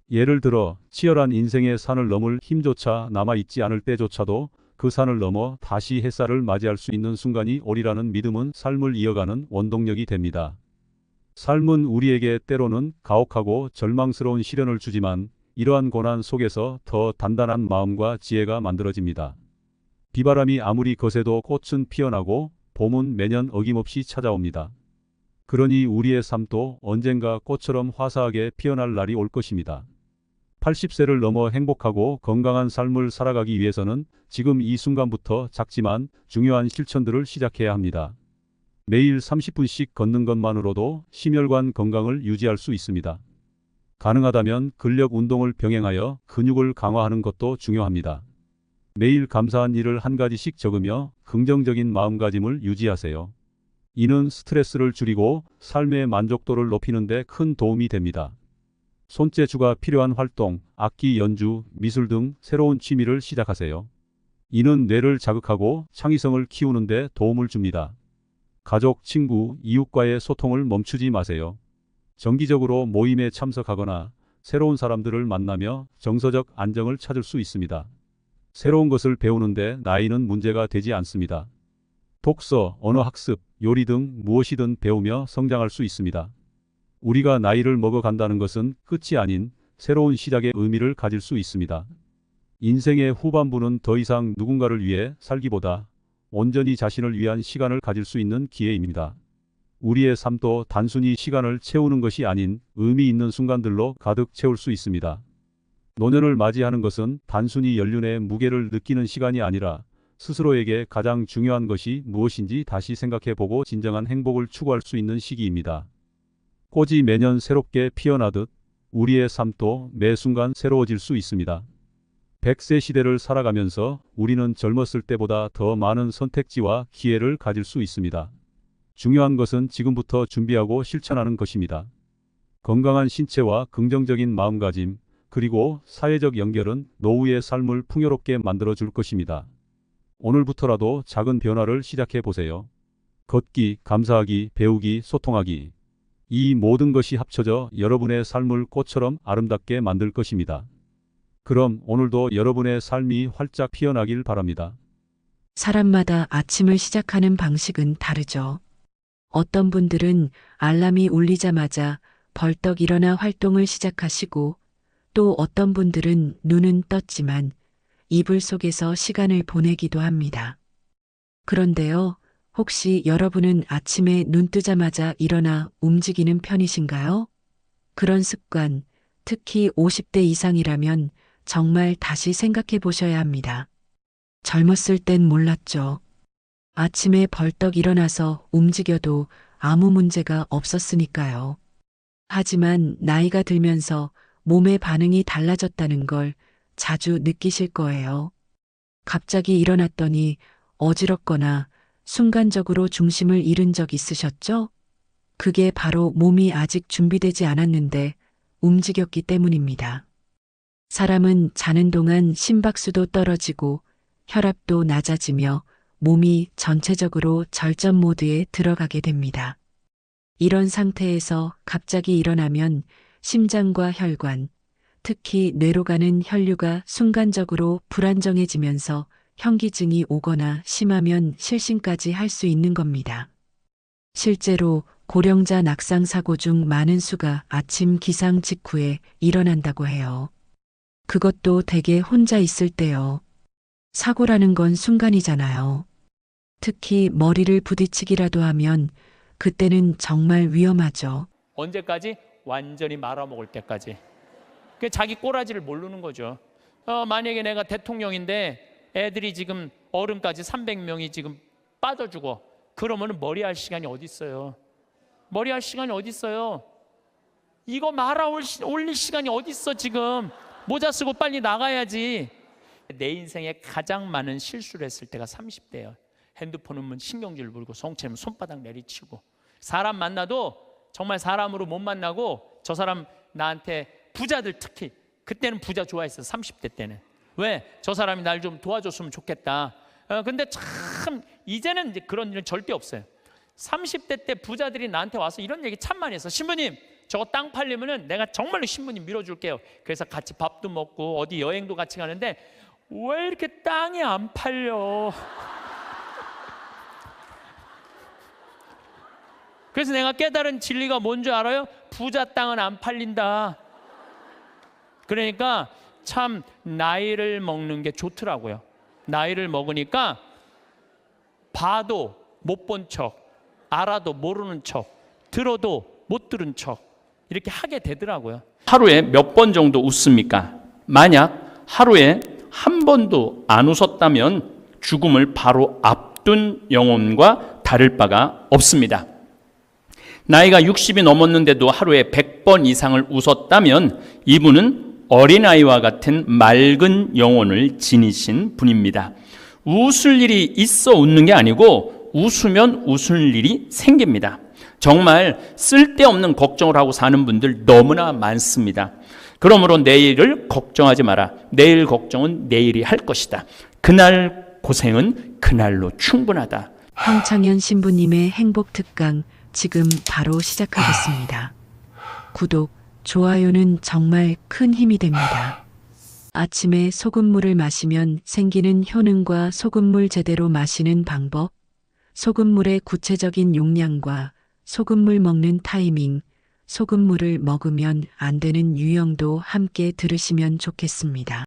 예를 들어 치열한 인생의 산을 넘을 힘조차 남아있지 않을 때조차도 그 산을 넘어 다시 햇살을 맞이할 수 있는 순간이 오리라는 믿음은 삶을 이어가는 원동력이 됩니다. 삶은 우리에게 때로는 가혹하고 절망스러운 시련을 주지만 이러한 고난 속에서 더 단단한 마음과 지혜가 만들어집니다. 비바람이 아무리 거세도 꽃은 피어나고 봄은 매년 어김없이 찾아옵니다. 그러니 우리의 삶도 언젠가 꽃처럼 화사하게 피어날 날이 올 것입니다. 80세를 넘어 행복하고 건강한 삶을 살아가기 위해서는 지금 이 순간부터 작지만 중요한 실천들을 시작해야 합니다. 매일 30분씩 걷는 것만으로도 심혈관 건강을 유지할 수 있습니다. 가능하다면 근력 운동을 병행하여 근육을 강화하는 것도 중요합니다. 매일 감사한 일을 한 가지씩 적으며 긍정적인 마음가짐을 유지하세요. 이는 스트레스를 줄이고 삶의 만족도를 높이는 데 큰 도움이 됩니다. 손재주가 필요한 활동, 악기 연주, 미술 등 새로운 취미를 시작하세요. 이는 뇌를 자극하고 창의성을 키우는 데 도움을 줍니다. 가족, 친구, 이웃과의 소통을 멈추지 마세요. 정기적으로 모임에 참석하거나 새로운 사람들을 만나며 정서적 안정을 찾을 수 있습니다. 새로운 것을 배우는데 나이는 문제가 되지 않습니다. 독서, 언어학습, 요리 등 무엇이든 배우며 성장할 수 있습니다. 우리가 나이를 먹어간다는 것은 끝이 아닌 새로운 시작의 의미를 가질 수 있습니다. 인생의 후반부는 더 이상 누군가를 위해 살기보다 온전히 자신을 위한 시간을 가질 수 있는 기회입니다. 우리의 삶도 단순히 시간을 채우는 것이 아닌 의미 있는 순간들로 가득 채울 수 있습니다. 노년을 맞이하는 것은 단순히 연륜의 무게를 느끼는 시간이 아니라 스스로에게 가장 중요한 것이 무엇인지 다시 생각해보고 진정한 행복을 추구할 수 있는 시기입니다. 꽃이 매년 새롭게 피어나듯 우리의 삶도 매 순간 새로워질 수 있습니다. 100세 시대를 살아가면서 우리는 젊었을 때보다 더 많은 선택지와 기회를 가질 수 있습니다. 중요한 것은 지금부터 준비하고 실천하는 것입니다. 건강한 신체와 긍정적인 마음가짐, 그리고 사회적 연결은 노후의 삶을 풍요롭게 만들어줄 것입니다. 오늘부터라도 작은 변화를 시작해 보세요. 걷기, 감사하기, 배우기, 소통하기. 이 모든 것이 합쳐져 여러분의 삶을 꽃처럼 아름답게 만들 것입니다. 그럼 오늘도 여러분의 삶이 활짝 피어나길 바랍니다. 사람마다 아침을 시작하는 방식은 다르죠. 어떤 분들은 알람이 울리자마자 벌떡 일어나 활동을 시작하시고 또 어떤 분들은 눈은 떴지만 이불 속에서 시간을 보내기도 합니다. 그런데요, 혹시 여러분은 아침에 눈 뜨자마자 일어나 움직이는 편이신가요? 그런 습관, 특히 50대 이상이라면 정말 다시 생각해 보셔야 합니다. 젊었을 땐 몰랐죠. 아침에 벌떡 일어나서 움직여도 아무 문제가 없었으니까요. 하지만 나이가 들면서 몸의 반응이 달라졌다는 걸 자주 느끼실 거예요. 갑자기 일어났더니 어지럽거나 순간적으로 중심을 잃은 적 있으셨죠? 그게 바로 몸이 아직 준비되지 않았는데 움직였기 때문입니다. 사람은 자는 동안 심박수도 떨어지고 혈압도 낮아지며 몸이 전체적으로 절전 모드에 들어가게 됩니다. 이런 상태에서 갑자기 일어나면 심장과 혈관, 특히 뇌로 가는 혈류가 순간적으로 불안정해지면서 현기증이 오거나 심하면 실신까지 할 수 있는 겁니다. 실제로 고령자 낙상 사고 중 많은 수가 아침 기상 직후에 일어난다고 해요. 그것도 대개 혼자 있을 때요. 사고라는 건 순간이잖아요. 특히 머리를 부딪히기라도 하면 그때는 정말 위험하죠. 언제까지? 완전히 말아먹을 때까지. 그 자기 꼬라지를 모르는 거죠. 만약에 내가 대통령인데 애들이 지금 어른까지 300명이 지금 빠져 죽어. 그러면 머리할 시간이 어디 있어요? 머리할 시간이 어디 있어요? 이거 올릴 시간이 어디 있어 지금? 모자 쓰고 빨리 나가야지. 내 인생에 가장 많은 실수를 했을 때가 30대예요. 핸드폰 으면 신경질 부리고 성체면 손바닥 내리치고, 사람 만나도 정말 사람으로 못 만나고, 저 사람 나한테, 부자들 특히 그때는 부자 좋아했어. 30대 때는. 왜? 저 사람이 날 좀 도와줬으면 좋겠다. 근데 참 이제는 이제 그런 일은 절대 없어요. 30대 때 부자들이 나한테 와서 이런 얘기 참 많이 했어. 신부님, 저거 땅 팔리면은 내가 정말로 신부님 밀어줄게요. 그래서 같이 밥도 먹고 어디 여행도 같이 가는데 왜 이렇게 땅이 안 팔려? 그래서 내가 깨달은 진리가 뭔지 알아요? 부자 땅은 안 팔린다. 그러니까 참 나이를 먹는 게 좋더라고요. 나이를 먹으니까 봐도 못 본 척, 알아도 모르는 척, 들어도 못 들은 척 이렇게 하게 되더라고요. 하루에 몇 번 정도 웃습니까? 만약 하루에 한 번도 안 웃었다면 죽음을 바로 앞둔 영혼과 다를 바가 없습니다. 나이가 60이 넘었는데도 하루에 100번 이상을 웃었다면 이분은 어린아이와 같은 맑은 영혼을 지니신 분입니다. 웃을 일이 있어 웃는 게 아니고 웃으면 웃을 일이 생깁니다. 정말 쓸데없는 걱정을 하고 사는 분들 너무나 많습니다. 그러므로 내일을 걱정하지 마라. 내일 걱정은 내일이 할 것이다. 그날 고생은 그날로 충분하다. 황창현 신부님의 행복 특강 지금 바로 시작하겠습니다. 구독, 좋아요는 정말 큰 힘이 됩니다. 아침에 소금물을 마시면 생기는 효능과 소금물 제대로 마시는 방법, 소금물의 구체적인 용량과 소금물 먹는 타이밍, 소금물을 먹으면 안 되는 유형도 함께 들으시면 좋겠습니다.